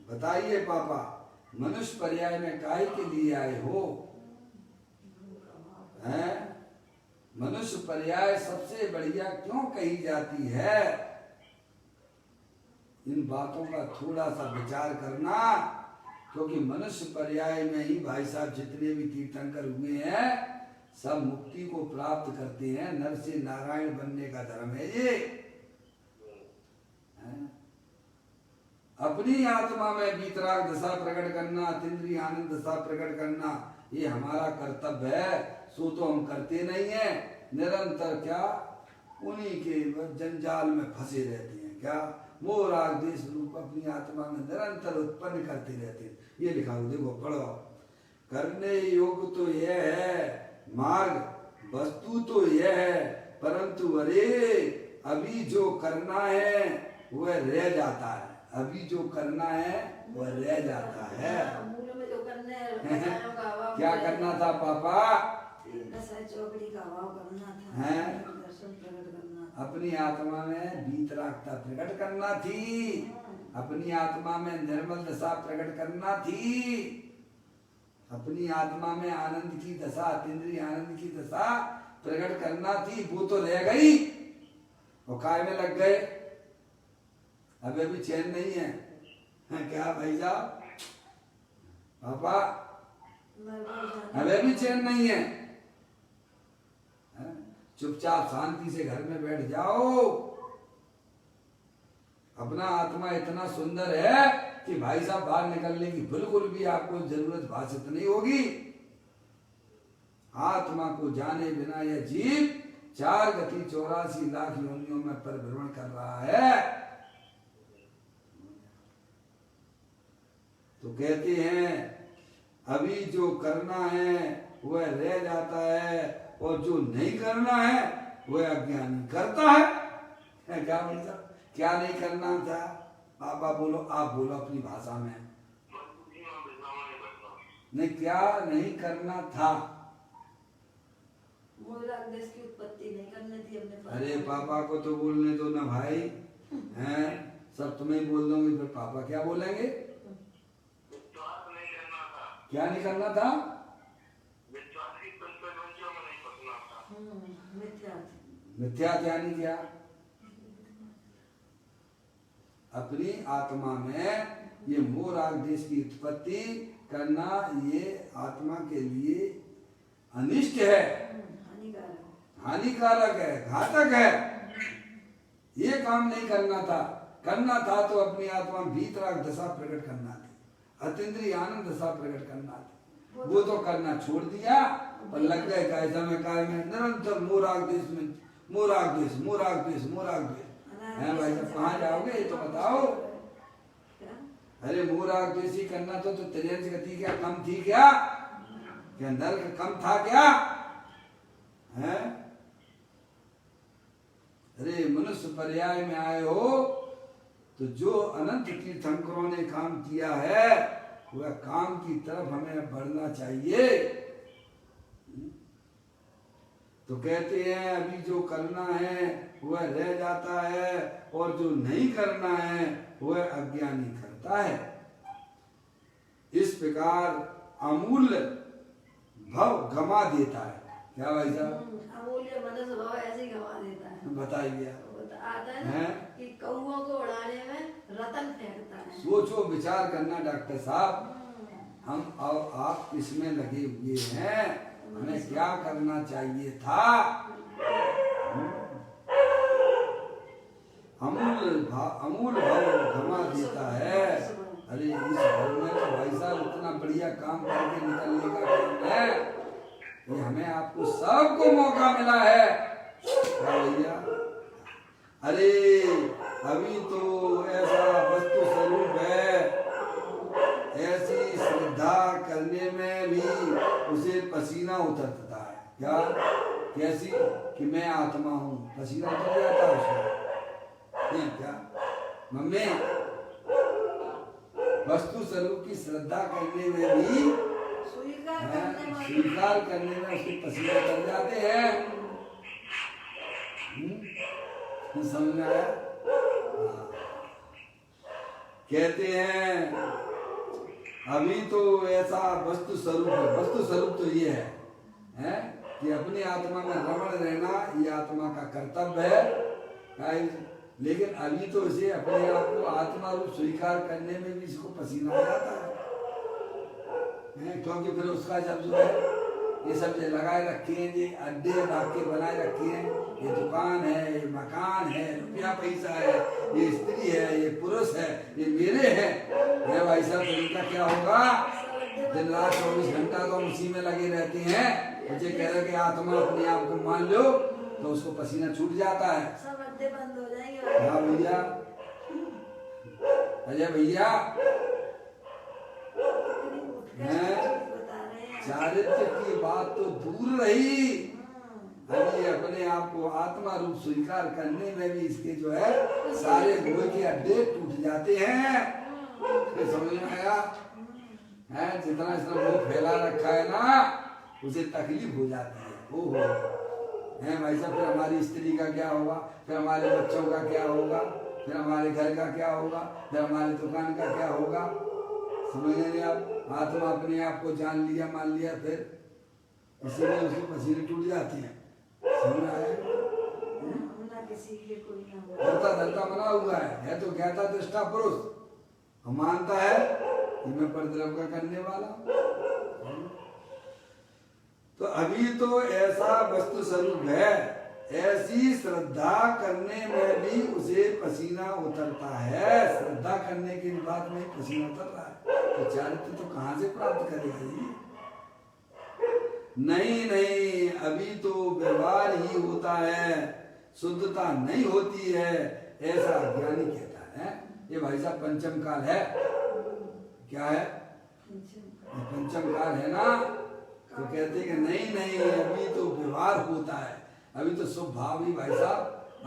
बताइए पापा, मनुष्य पर्याय में काहे के लिए आए हो? हैं? मनुष्य पर्याय सबसे बढ़िया क्यों कही जाती है? इन बातों का थोड़ा सा विचार करना, क्योंकि मनुष्य पर्याय में ही भाई साहब जितने भी तीर्थंकर हुए हैं सब मुक्ति को प्राप्त करते हैं। नर से नारायण बनने का धर्म है ये। अपनी आत्मा में वीतराग दशा प्रकट करना, अतीन्द्रिय आनंद दशा प्रकट करना, ये हमारा कर्तव्य है। सो तो हम करते नहीं है, निरंतर क्या उन्हीं के जंजाल में फंसे रहते हैं। क्या मोह राग देश रूप अपनी आत्मा में निरंतर उत्पन्न करते रहते हैं। ये लिखा हो, देखो पढ़ो। करने योग तो यह है मार्ग, वस्तु तो यह है, परंतु अरे अभी जो करना है वह रह जाता है। अभी जो करना है वह रह जाता है। क्या करना था पापा? चौकड़ी का भाव करना था, है? दर्शन प्रकट करना था। अपनी आत्मा में वीतरागता प्रकट करना थी, अपनी आत्मा में निर्मल दशा प्रकट करना थी, अपनी आत्मा में आनंद की दशा, अतीन्द्रिय आनंद की दशा प्रकट करना थी। वो तो रह गई और काय में लग गए। अब अभी चैन नहीं है, क्या भाई साहब? पापा अबे भी चैन नहीं है। चुपचाप शांति से घर में बैठ जाओ। अपना आत्मा इतना सुंदर है कि भाई साहब बाहर निकलने की बिल्कुल भी आपको जरूरत भाषित नहीं होगी। आत्मा को जाने बिना यह जीव 4 गति 84 लाख योनियों में परिभ्रमण कर रहा है। तो कहते हैं अभी जो करना है वह रह जाता है और जो नहीं करना है वह अज्ञानी करता है। क्या बोलता? क्या नहीं करना था? पापा बोलो, आप बोलो अपनी भाषा में। नहीं, क्या नहीं करना था? देश की उत्पत्ति नहीं करनी थी अपने। अरे पापा को तो बोलने दो ना भाई, हैं? सब तुम्हें बोल दोगे फिर पापा क्या बोलेंगे? क्या नहीं करना था? मिथ्या यानी क्या? अपनी आत्मा में ये मोह राग देश की उत्पत्ति करना, ये आत्मा के लिए अनिष्ट है, हानिकारक है, घातक है। ये काम नहीं करना था। करना था तो अपनी आत्मा वीतराग दशा प्रकट करना थी, अतीन्द्रिय आनंद दशा प्रकट करना थी। वो तो करना छोड़ दिया और लग गए कायदा में, काय में निरंतर मोराग देश में, मोराग देश, मोराग देश, मोराग देश। हैं भाई साहब, कहाँ जाओगे ये तो बताओ। अरे मूराग जैसी करना तो त्रियंश गति क्या कम थी क्या नरक कम था क्या है? अरे मनुष्य पर्याय में आए हो तो जो अनंत तीर्थंकरों ने काम किया है वह काम की तरफ हमें बढ़ना चाहिए। तो कहते हैं अभी जो करना है वह रह जाता है और जो नहीं करना है वह अज्ञानी करता है। इस प्रकार अमूल्य भव गमा देता है। क्या भाई साहब? अमूल्य मनुष्य भाव ऐसे ही गवा देता है। बताइए। आता है ना कि कौओं को उड़ाने में रतन फेंकता है। सोचो विचार करना डॉक्टर साहब, हम और आप इसमें लगे हुए हैं, हमें क्या करना चाहिए था? अमूल भाव गमा देता है। अरे इस भाव में तो भाई साहब इतना बढ़िया काम करके निकलने का काम है कि हमें आपको सबको मौका मिला है। क्या भैया? अरे अभी तो ऐसा वस्तु स्वरूप है, ऐसी श्रद्धा करने में भी उसे पसीना उतरता है। क्या? कैसी? कि मैं आत्मा हूँ, पसीना उतर जाता है उसमें। क्या मम्मी? वस्तु स्वरूप की श्रद्धा करने में भी स्वीकार करने में उसके पसीने उतर जाते हैं। समझ में आया? कहते हैं अभी तो ऐसा वस्तु स्वरूप है। वस्तु स्वरूप तो ये है कि अपनी आत्मा में रमण रहना ये आत्मा का कर्तव्य है। लेकिन अभी तो इसे अपने आप को आत्मा रूप स्वीकार करने में भी इसको पसीना आ जाता है। क्योंकि फिर उसका जब जो है ये सब जो लगाए रखे हैं, ये अड्डे नाके बनाए रखे हैं, ये दुकान है, ये मकान है, रुपया पैसा है, ये स्त्री है, ये पुरुष है, ये मेरे हैं। भाई साहब तो इनका क्या होगा? दिन रात 24 घंटा तो हम उसी में लगे रहते हैं। मुझे कह रहे कि आत्मा अपने आप को मान लो तो उसको पसीना छूट जाता है। सब अड्डे बंद हो जाएंगे। हाँ भैया, अजय भैया, चारित्र की बात तो दूर रही, अभी अपने आप को आत्मा रूप स्वीकार करने में भी इसके जो है सारे गोए के अड्डे टूट जाते हैं। समझ में आया? जितना इसने वो फैला रखा है ना उसे तकलीफ हो जाती है। ओहो है भाई साहब, फिर हमारी स्त्री का क्या होगा, फिर हमारे बच्चों का क्या होगा, फिर हमारे घर का क्या होगा, फिर हमारी दुकान का क्या होगा? समझ नहीं आप? आत्मा अपने आप को जान लिया, मान लिया, फिर इसीलिए उसके पसीने टूट जाते हैं। समझ आया? धरता धरता बना हुआ है तो ज्ञाता दृष्टा पुरुष, हम मानता है कि मैं परद्रव्य का करने वाला हूँ। तो अभी तो ऐसा वस्तु स्वरूप है, ऐसी श्रद्धा करने में भी उसे पसीना उतरता है। श्रद्धा करने की बात में पसीना उतर रहा है तो चारित्र तो कहाँ से प्राप्त करेगा जी? नहीं, अभी तो व्यवहार ही होता है, शुद्धता नहीं होती है, ऐसा अज्ञानी कहता है। ये भाई साहब पंचम काल है। क्या है? पंचम काल है ना। तो कहते कि नहीं, अभी तो व्यवहार होता है, अभी तो शुभ भाव ही भाई साहब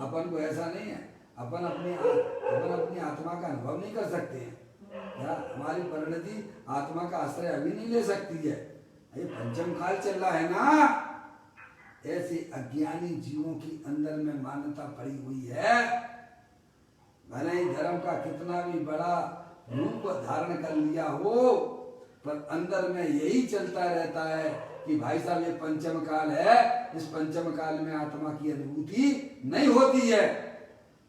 अपन को ऐसा नहीं है। अपन अपनी आत्मा का अनुभव नहीं कर सकते हैं। हमारी परिणति आत्मा का आश्रय अभी नहीं ले सकती है। ये पंचम काल चल रहा है ना। ऐसे अज्ञानी जीवों की अंदर में मान्यता पड़ी हुई है, भले ही धर्म का कितना भी बड़ा रूप धारण कर लिया हो, पर अंदर में यही चलता रहता है कि भाई साहब ये पंचम काल है, इस पंचम काल में आत्मा की अनुभूति नहीं होती है।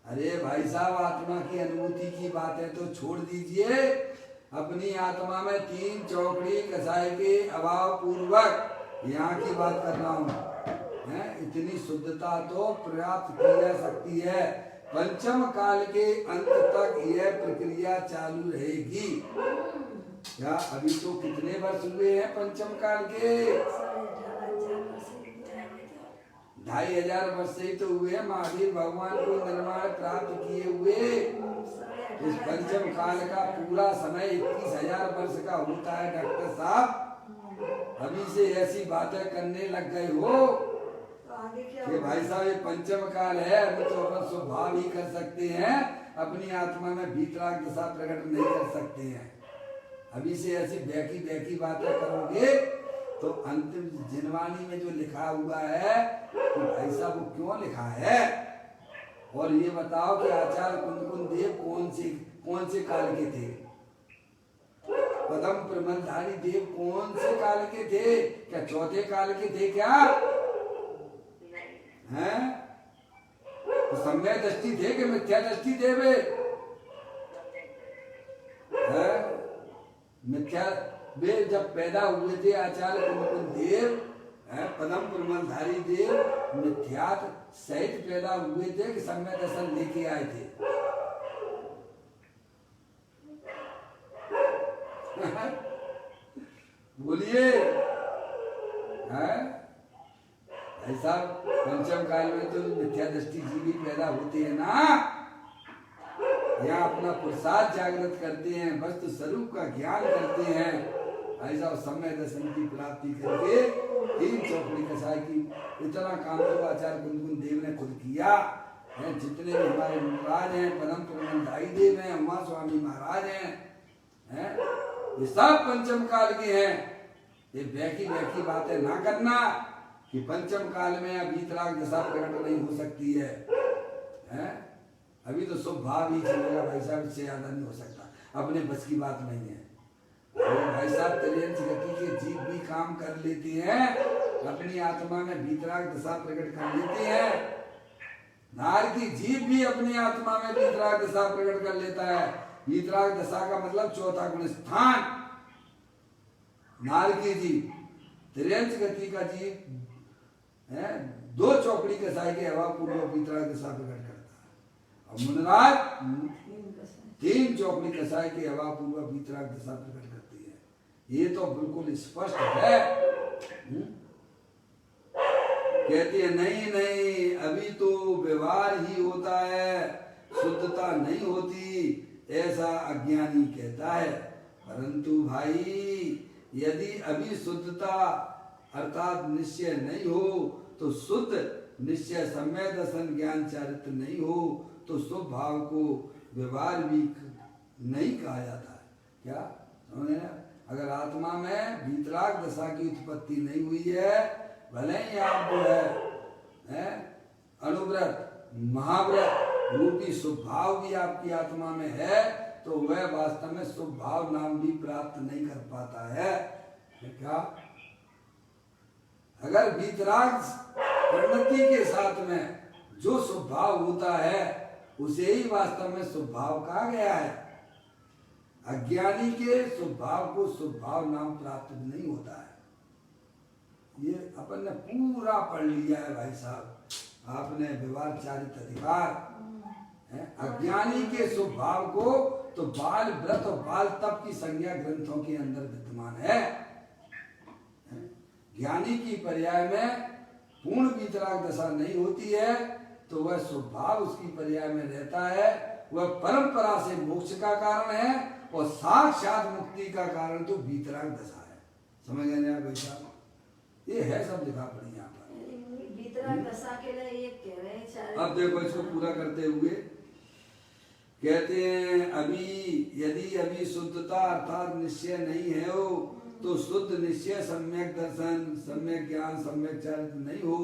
अरे भाई साहब, आत्मा की अनुभूति की बातें तो छोड़ दीजिए, अपनी आत्मा में 3 चौकड़ी कसाई के अभाव पूर्वक यहाँ की बात कर रहा हूँ, इतनी शुद्धता तो प्राप्त की जा सकती है। पंचम काल के अंत तक यह प्रक्रिया चालू रहेगी। क्या अभी तो कितने वर्ष हुए हैं पंचम काल के? 2500 वर्ष से ही तो हुए महावीर भगवान को निर्माण प्राप्त किए हुए। इस पंचम काल का पूरा समय 21,000 वर्ष का होता है डॉक्टर साहब। अभी से ऐसी बातें करने लग गए हो कि भाई साहब ये पंचम काल है, अभी तो अपन स्वभाव ही कर सकते हैं, अपनी आत्मा में वीतराग दशा प्रकट नहीं कर सकते हैं। अभी से ऐसी बैकी बातें करोगे तो अंतिम जिनवानी में जो लिखा हुआ है तो भाई साहब वो क्यों लिखा है। और ये बताओ कि आचार्य कुंदकुंद देव कौन से काल के थे? पदम प्रमलधारी देव कौन से काल के थे? क्या चौथे काल के थे क्या? हैं? तो सम्यक दृष्टि थे कि मिथ्या दृष्टि थे वे? मिथ्या वे जब पैदा हुए थे आचार्य कुंदकुंद देव, पदम प्रमलधारी देव मिथ्यात सहित पैदा हुए थे कि सम्यक दर्शन लेके आए थे? बोलिए। ऐसा पंचम काल में तो मिथ्या दृष्टि जीवी पैदा होते हैं ना, यहाँ अपना पुरुषार्थ जागृत करते हैं, वस्तु स्वरूप का ज्ञान करते हैं। ऐसा समय दर्शन की प्राप्ति करके 3 चौकड़ी कसाई की इतना काम तो आचार्य कुंदकुंद देव ने खुद किया है। जितने भी हमारे महाराज हैं, परम प्रबंधाई देव हैं, उमा स्वामी महाराज हैं, ये सब पंचम काल के हैं। ये बैकी बातें ना करना कि पंचम काल में वीतराग दशा प्रकट नहीं हो सकती है, अभी तो शुभ भाव ही चलेगा भाई साहब, इससे ज्यादा नहीं हो सकता। अपने बस की बात नहीं है भाई साहब। त्रियंश गति के जीव भी काम कर लेते हैं, अपनी आत्मा में वीतराग दशा प्रकट कर लेते हैं। नार की जीव भी अपनी आत्मा में वीतराग दशा प्रकट कर लेता है। वीतराग दशा का मतलब चौथा गुण स्थान। नार की जीव त्रियंश गति का जीव 2 चौकड़ी कसाई के हवा पूर्व वीतराग दशा प्रकट करता है, और मुनराज 3 चौकड़ी कसाई के हवा पूर्व वीतराग दशा प्रकट करती है। ये तो बिल्कुल स्पष्ट है। कहती है नहीं अभी तो व्यवहार ही होता है, शुद्धता नहीं होती, ऐसा अज्ञानी कहता है। परंतु भाई यदि अभी शुद्धता अर्थात निश्चय नहीं हो तो शुद्ध निश्चय सम्यक दर्शन ज्ञान चारित्र नहीं हो तो शुभ भाव को व्यवहार भी नहीं कहा जाता है। क्या समझे? अगर आत्मा में वीतराग दशा की उत्पत्ति नहीं हुई है, भले ही आप जो है अनुव्रत महाव्रत रूपी शुभ भाव भी आपकी आत्मा में है, तो वह वास्तव में शुभ भाव नाम भी प्राप्त नहीं कर पाता है। क्या? अगर वीतराग परिणति के साथ में जो शुभ भाव होता है उसे ही वास्तव में शुभ भाव कहा गया है। अज्ञानी के शुभ भाव को शुभ भाव नाम प्राप्त नहीं होता है। ये अपन ने पूरा पढ़ लिया है भाई साहब, आपने व्यवहार चारित्र अधिकार। अज्ञानी के शुभ भाव को तो बाल व्रत और बाल तप की संज्ञा ग्रंथों के अंदर विद्यमान है। ज्ञानी की पर्याय में पूर्ण वीतराग दशा नहीं होती है तो वह स्वभाव उसकी पर्याय में रहता है। वह परंपरा से मोक्ष का कारण है और साक्षात मुक्ति का कारण तो वीतराग दशा है। समझ गए ना भाई साहब? ये है सब लिखा पड़ी यहाँ पर। वीतराग दशा के लिए ये कह रहे हैं। अब देखो इसको पूरा करते हुए कहते हैं यदि अभी शुद्धता अर्थात निश्चय नहीं है हो तो शुद्ध निश्चय सम्यक दर्शन सम्यक ज्ञान सम्यक चारित्र नहीं हो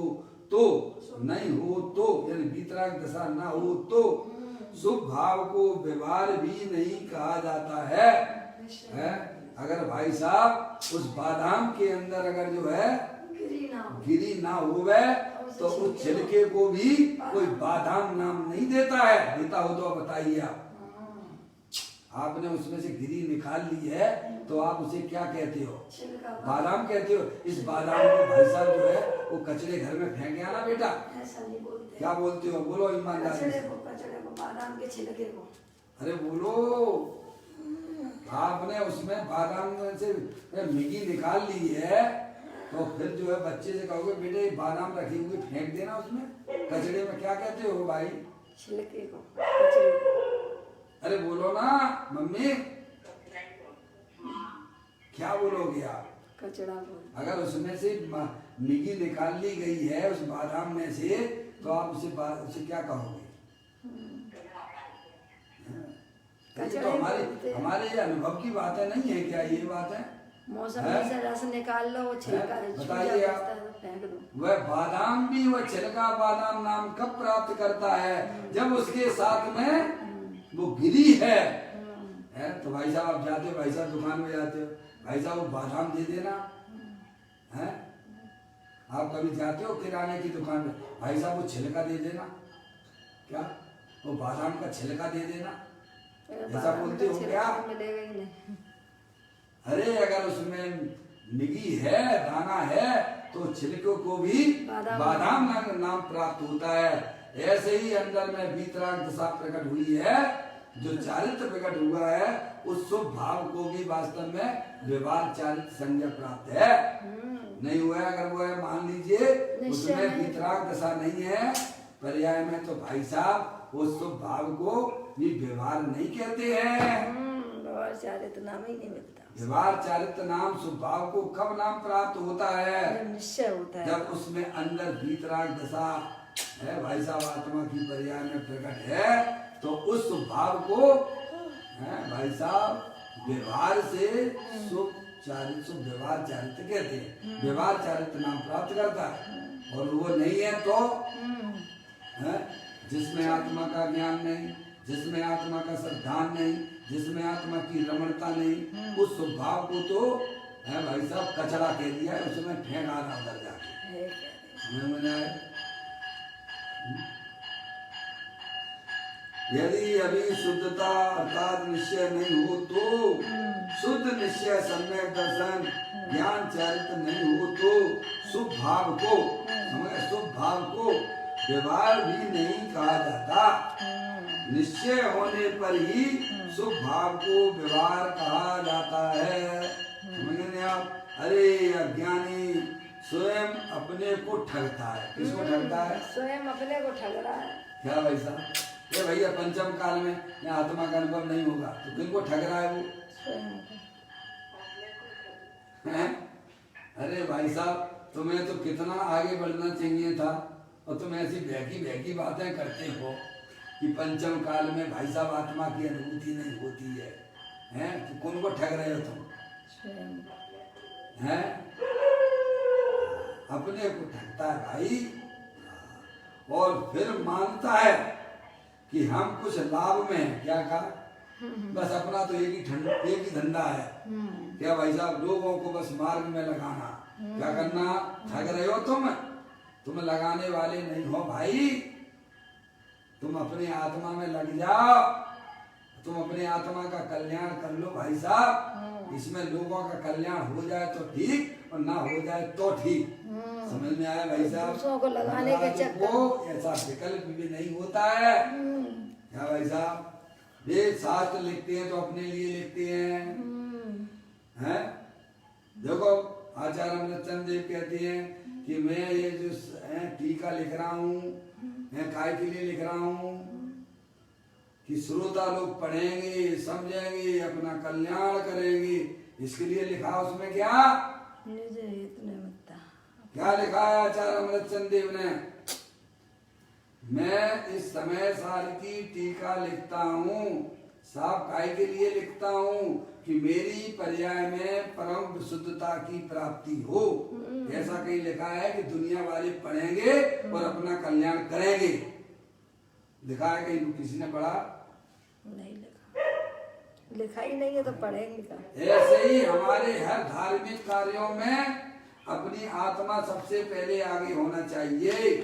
तो यानी वीतराग दशा ना हो तो शुभ भाव को व्यवहार भी नहीं कहा जाता है। अगर भाई साहब उस बादाम के अंदर अगर जो है गिरी ना होवे तो उस छिलके को भी कोई बादाम नाम नहीं देता है। देता हो तो बताइए आप। आपने उसमें से गिरी निकाल ली है तो आप उसे क्या कहते हो? बादाम कहते हो। इस बादाम को भाई साहब जो है वो कचरे घर में फेंके आना बेटा। ऐसा नहीं बोलते। क्या बोलते हो? बोलो ईमानदारी से। कचरे को बादाम के छिलके को। अरे बोलो। आपने उसमें बादाम में से मैगी निकाल ली है तो फिर जो है बच्चे से कहोगे बेटे बादाम रखी हुई फेंक देना उसमें कचड़े में, क्या कहते हो भाई? छिलके को, कचरे को। अरे बोलो ना मम्मी, क्या बोलोगे आप? कचड़ा बोल। अगर उसमें से निगी निकाल ली गई है उस बादाम में से, तो आप उसे क्या कहोगे? ये तो हमारे ये अनुभव की बातें नहीं है क्या? ये बात है। मौसम से रस निकाल लो, वो छिलका बताइए आप, फेंक दो। वह बादाम भी, वह छिलका बादाम नाम कब प्राप्त करता है? जब उसके साथ में वो गिरी है। तो भाई साहब आप जाते हो, भाई साहब दुकान में जाते हो, भाई साहब वो बादाम दे देना है। आप कभी जाते हो किराने की दुकान में, भाई साहब वो छिलका दे देना, क्या वो बादाम का छिलका दे देना, ऐसा बोलते हो क्या? मिलेगा ही नहीं। अरे अगर उसमें निगी है, दाना है, तो छिलकों को भी बादाम नाम प्राप्त होता है। ऐसे ही अंदर में वीतराग दशा प्रकट हुई है, जो चारित्र प्रकट हुआ है, उस शुभ भाव को भी वास्तव में व्यवहार चारित्र संज्ञा प्राप्त है। नहीं हुआ है, अगर वो है मान लीजिए उसमें वीतराग दशा नहीं है पर्याय में, तो भाई साहब उस शुभ भाव को भी व्यवहार नहीं कहते हैं। व्यवहार चारित्र नाम ही नहीं मिलता। व्यवहार चारित्र नाम शुभ भाव को कब नाम प्राप्त होता है? जब निश्चय होता है, जब उसमें अंदर वीतराग दशा है, भाई साहब आत्मा की पर्याय में प्रकट है, तो उस शुभ भाव को भाई साहब व्यवहार से शुभ चारित्र, शुभ व्यवहार चारित्र कहते हैं। व्यवहार चारित्र नाम प्राप्त करता है। और वो नहीं है तो जिसमें आत्मा का ज्ञान नहीं, जिसमें आत्मा का श्रद्धान नहीं, जिसमें आत्मा की रमणता नहीं, उस स्वभाव को तो है भाई साहब कचरा कह दिया है, उसमें फेंक आना उधर जाके। समझ में आए? यदि अभी शुद्धता अर्थात निश्चय नहीं हो तो, शुद्ध निश्चय सम्यक दर्शन ज्ञान चारित्र नहीं हो तो, शुभ भाव को समझ, शुभ भाव को व्यवहार भी नहीं कहा जाता। निश्चय होने पर ही शुभ भाव को व्यवहार कहा जाता है। समझे आप? अरे अज्ञानी स्वयं अपने को ठगता है। किसको ठगता है? स्वयं अपने को ठग रहा है। क्या भाई साहब? ये भैया पंचम काल में या आत्मा का अनुभव नहीं होगा तो किनको ठग रहा है वो? स्वयं। अरे भाई साहब तुम्हें तो कितना आगे बढ़ना चाहिए था, और तुम ऐसी बहकी बातें करते हो कि पंचम काल में भाई साहब आत्मा की अनुभूति नहीं होती है। हैं? तो कौन को ठग रहे हो तुम? हैं? अपने को ठगता है भाई, और फिर मानता है कि हम कुछ लाभ में हैं। क्या कहा? बस अपना तो एक ही धंधा है। क्या भाई साहब? लोगों को बस मार्ग में लगाना। क्या करना? ठग रहे हो तुम लगाने वाले नहीं हो भाई। तुम अपने आत्मा में लग जाओ, तुम अपने आत्मा का कल्याण कर लो भाई साहब। इसमें लोगों का कल्याण हो जाए तो ठीक, और ना हो जाए तो ठीक। समझ में आया भाई साहब? दूसरों को लगाने के चक्कर ऐसा विकल्प भी नहीं होता है। क्या भाई साहब? वे शास्त्र लिखते हैं तो अपने लिए लिखते हैं। देखो आचार्य अमृतचंद देव कहते हैं कि मैं ये जो टीका लिख रहा हूँ, मैं काय के लिए लिख रहा हूँ कि श्रोता लोग पढ़ेंगे, समझेंगे, अपना कल्याण करेंगे, इसके लिए लिखा। उसमें क्या क्या लिखा है आचार्य अमृतचंद देव ने? मैं इस समय साल की टीका लिखता हूँ, साफ काय के लिए लिखता हूँ कि मेरी पर्याय में परम विशुद्धता की प्राप्ति हो। ऐसा कहीं लिखा है कि दुनिया वाले पढ़ेंगे और अपना कल्याण करेंगे। लिखा है कहीं? किसी ने पढ़ा? नहीं लिखा, लिखा ही नहीं है तो पढ़ेंगे क्या? ऐसे ही हमारे हर धार्मिक कार्यों में अपनी आत्मा सबसे पहले आगे होना चाहिए।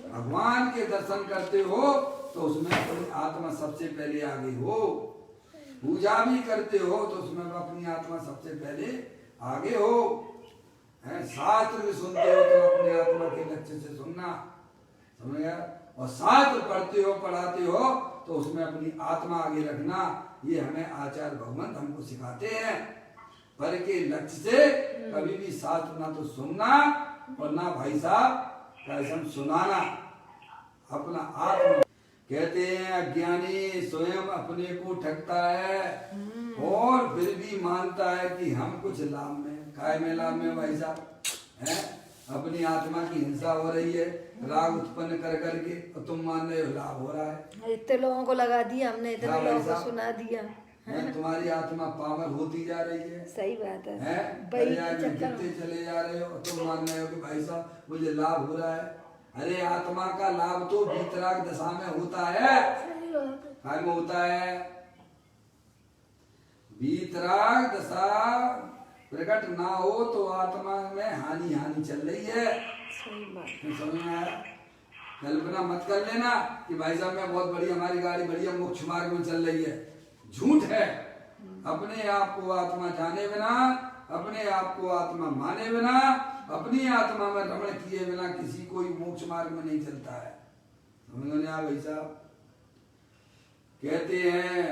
भगवान के दर्शन करते हो तो उसमें अपनी आत्मा सबसे पहले आगे हो। पूजा भी करते हो तो उसमें अपनी आत्मा सबसे पहले आगे हो। शास्त्र भी सुनते हो तो अपने आत्मा के लक्ष्य से सुनना। समझ गया? और शास्त्र पढ़ते हो, पढ़ाते हो तो उसमें अपनी आत्मा आगे रखना। ये हमें आचार्य भगवंत हमको सिखाते हैं। पर के लक्ष्य से कभी भी शास्त्र ना तो सुनना और ना भाई साहब कसम सुनाना। अपना आत्मा कहते हैं अज्ञानी स्वयं अपने को ठगता है और फिर भी मानता है कि हम कुछ लाभ में, काय में लाभ में भाई साहब है। अपनी आत्मा की हिंसा हो रही है राग उत्पन्न कर करके, और तुम मान रहे हो लाभ हो रहा है। इतने लोगों को लगा दिया हमने, इतने हाँ भाई लोगों को साहब। सुना दिया। मैं तुम्हारी आत्मा पावर होती जा रही है। सही बात है। हैं? वही दरिया में चक्कर गिरते चले जा रहे हो और तुम मान रहे हो कि भाई साहब मुझे लाभ हो रहा है। अरे आत्मा का लाभ तो वीतराग दशा में होता है। सही बात है। काय में होता है? वीतराग दशा प्रकट ना हो तो आत्मा में हानि चल रही है। सही बात। समझ में आया? कल्पना मत कर लेना कि भाई साहब मैं बहुत बढ़िया, हमारी गाड़ी बढ़िया मोक्ष मार्ग में चल रही है। झूठ है। अपने आप को आत्मा जाने बिना, अपने आप को आत्मा माने बिना, अपनी आत्मा में रमण किए बिना किसी कोई मोक्ष मार्ग में नहीं चलता है। समझ में आया भाई साहब? कहते हैं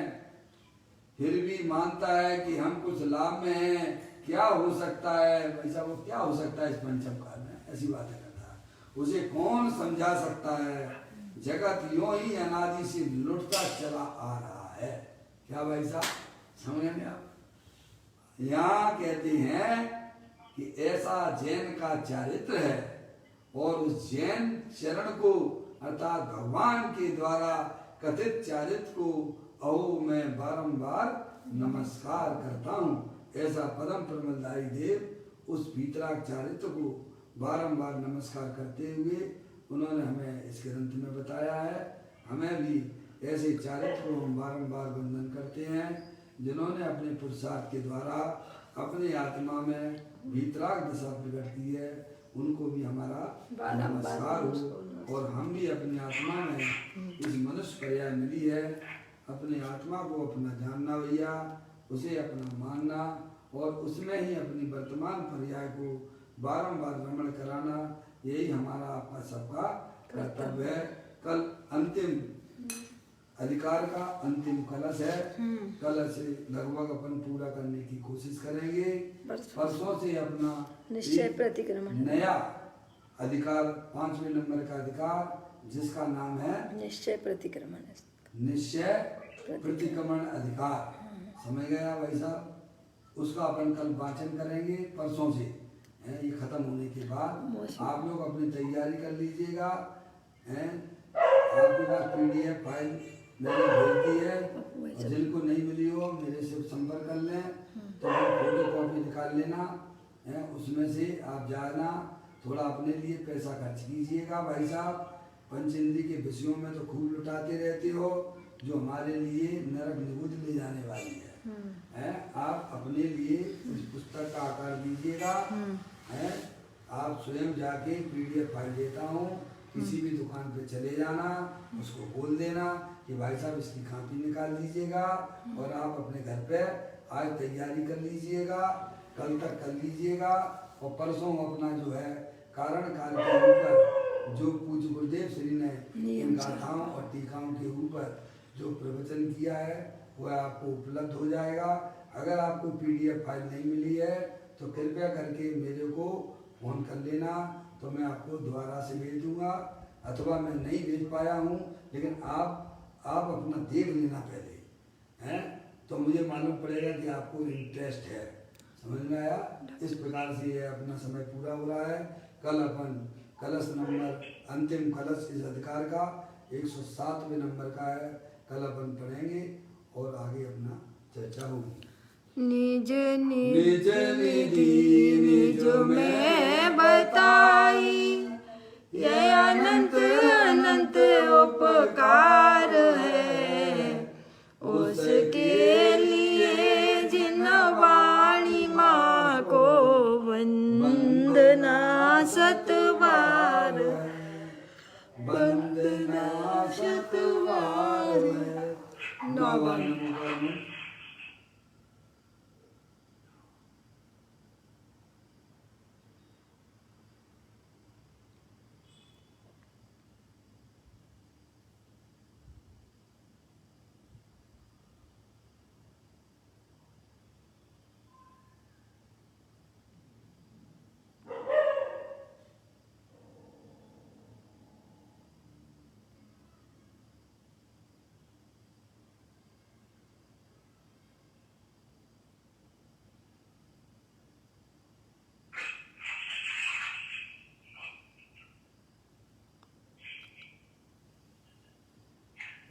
फिर भी मानता है कि हम कुछ लाभ में हैं। क्या हो सकता है भाई साहब? वो क्या हो सकता है इस पंचम काल में? ऐसी बातें करता है। उसे कौन समझा सकता है? जगत यूं ही अनादि से लुटता चला आ रहा है। क्या भाई साहब समझ में आप? यहाँ कहते हैं कि ऐसा जैन का चारित्र है और उस जैन चरण को अर्थात भगवान के द्वारा कथित चारित्र को अहो मैं बारंबार नमस्कार करता हूँ। ऐसा परम प्रमलदायी देव उस वीतराग चारित्र को बारंबार नमस्कार करते हुए उन्होंने हमें इस ग्रंथ में बताया है। हमें भी ऐसे चारित्र को हम बारंबार वंदन करते हैं जिन्होंने अपने पुरुषार्थ के द्वारा अपनी आत्मा में वीतराग दशा प्रकट की है। उनको भी हमारा नमस्कार हो और हम भी अपनी आत्मा में इस मनुष्य पर्याय मिली है। अपनी आत्मा को अपना जानना भैया, उसे अपना मानना और उसमें ही अपनी वर्तमान पर्याय को बारंबार रमण कराना, यही हमारा आपका सबका कर्तव्य है। कल अंतिम अधिकार का अंतिम कलश है। कलश से लगभग अपन पूरा करने की कोशिश करेंगे। परसों से अपना निश्चय प्रतिक्रमण नया अधिकार 5वें नंबर का अधिकार जिसका नाम है निश्चय प्रतिक्रमण। निश्चय प्रतिक्रमण अधिकार। समझ गया भाई साहब? उसका अपन कल वाचन करेंगे परसों से। ये खत्म होने के बाद आप लोग अपनी तैयारी कर लीजिएगा। आपके पास PDF फाइल मैंने भेज दी है और जिनको नहीं मिली हो मेरे से संपर्क कर लें तो फोटो कॉपी निकाल लेना। उसमें से आप जाना, थोड़ा अपने लिए पैसा खर्च कीजिएगा भाई साहब। पंचेंद्री के विषयों में तो खूब लुटाते रहते हो जो हमारे लिए नरक निबुद्ध ले जाने वाली है। आप अपने लिए इस पुस्तक का आकार दीजिएगा। आप स्वयं जाके PDF फाइल देता हूँ, किसी भी दुकान पे चले जाना, उसको बोल देना कि भाई साहब इसकी कॉपी निकाल दीजिएगा और आप अपने घर पे आज तैयारी कर लीजिएगा, कल तक कर लीजिएगा। और परसों अपना जो है कारण काल के ऊपर जो पूज्य गुरुदेव श्री ने इन गाथाओं और टीकाओं के ऊपर जो प्रवचन किया है वह आपको उपलब्ध हो जाएगा। अगर आपको PDF फाइल नहीं मिली है तो कृपया करके मेरे को फोन कर लेना, तो मैं आपको दोबारा से भेज दूंगा। अथवा मैं नहीं भेज पाया हूँ लेकिन आप अपना देख लेना पहले, हैं तो मुझे मालूम पड़ेगा कि आपको इंटरेस्ट है। समझ में आया? इस प्रकार से ये अपना समय पूरा हो रहा है। कल अपन कलश नंबर अंतिम कलश इस अधिकार का 107वें नंबर का है, कल अपन पढ़ेंगे और आगे अपना चर्चा होगी। निज निज निधि निज में बताई ये अनंत अनंत उपकार है उसके लिए जिन वाणी माँ को वंदना सतबार वंदना सतबार। नवन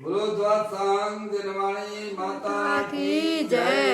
बोलो द्वादशांग दिनवाणी माता की जय।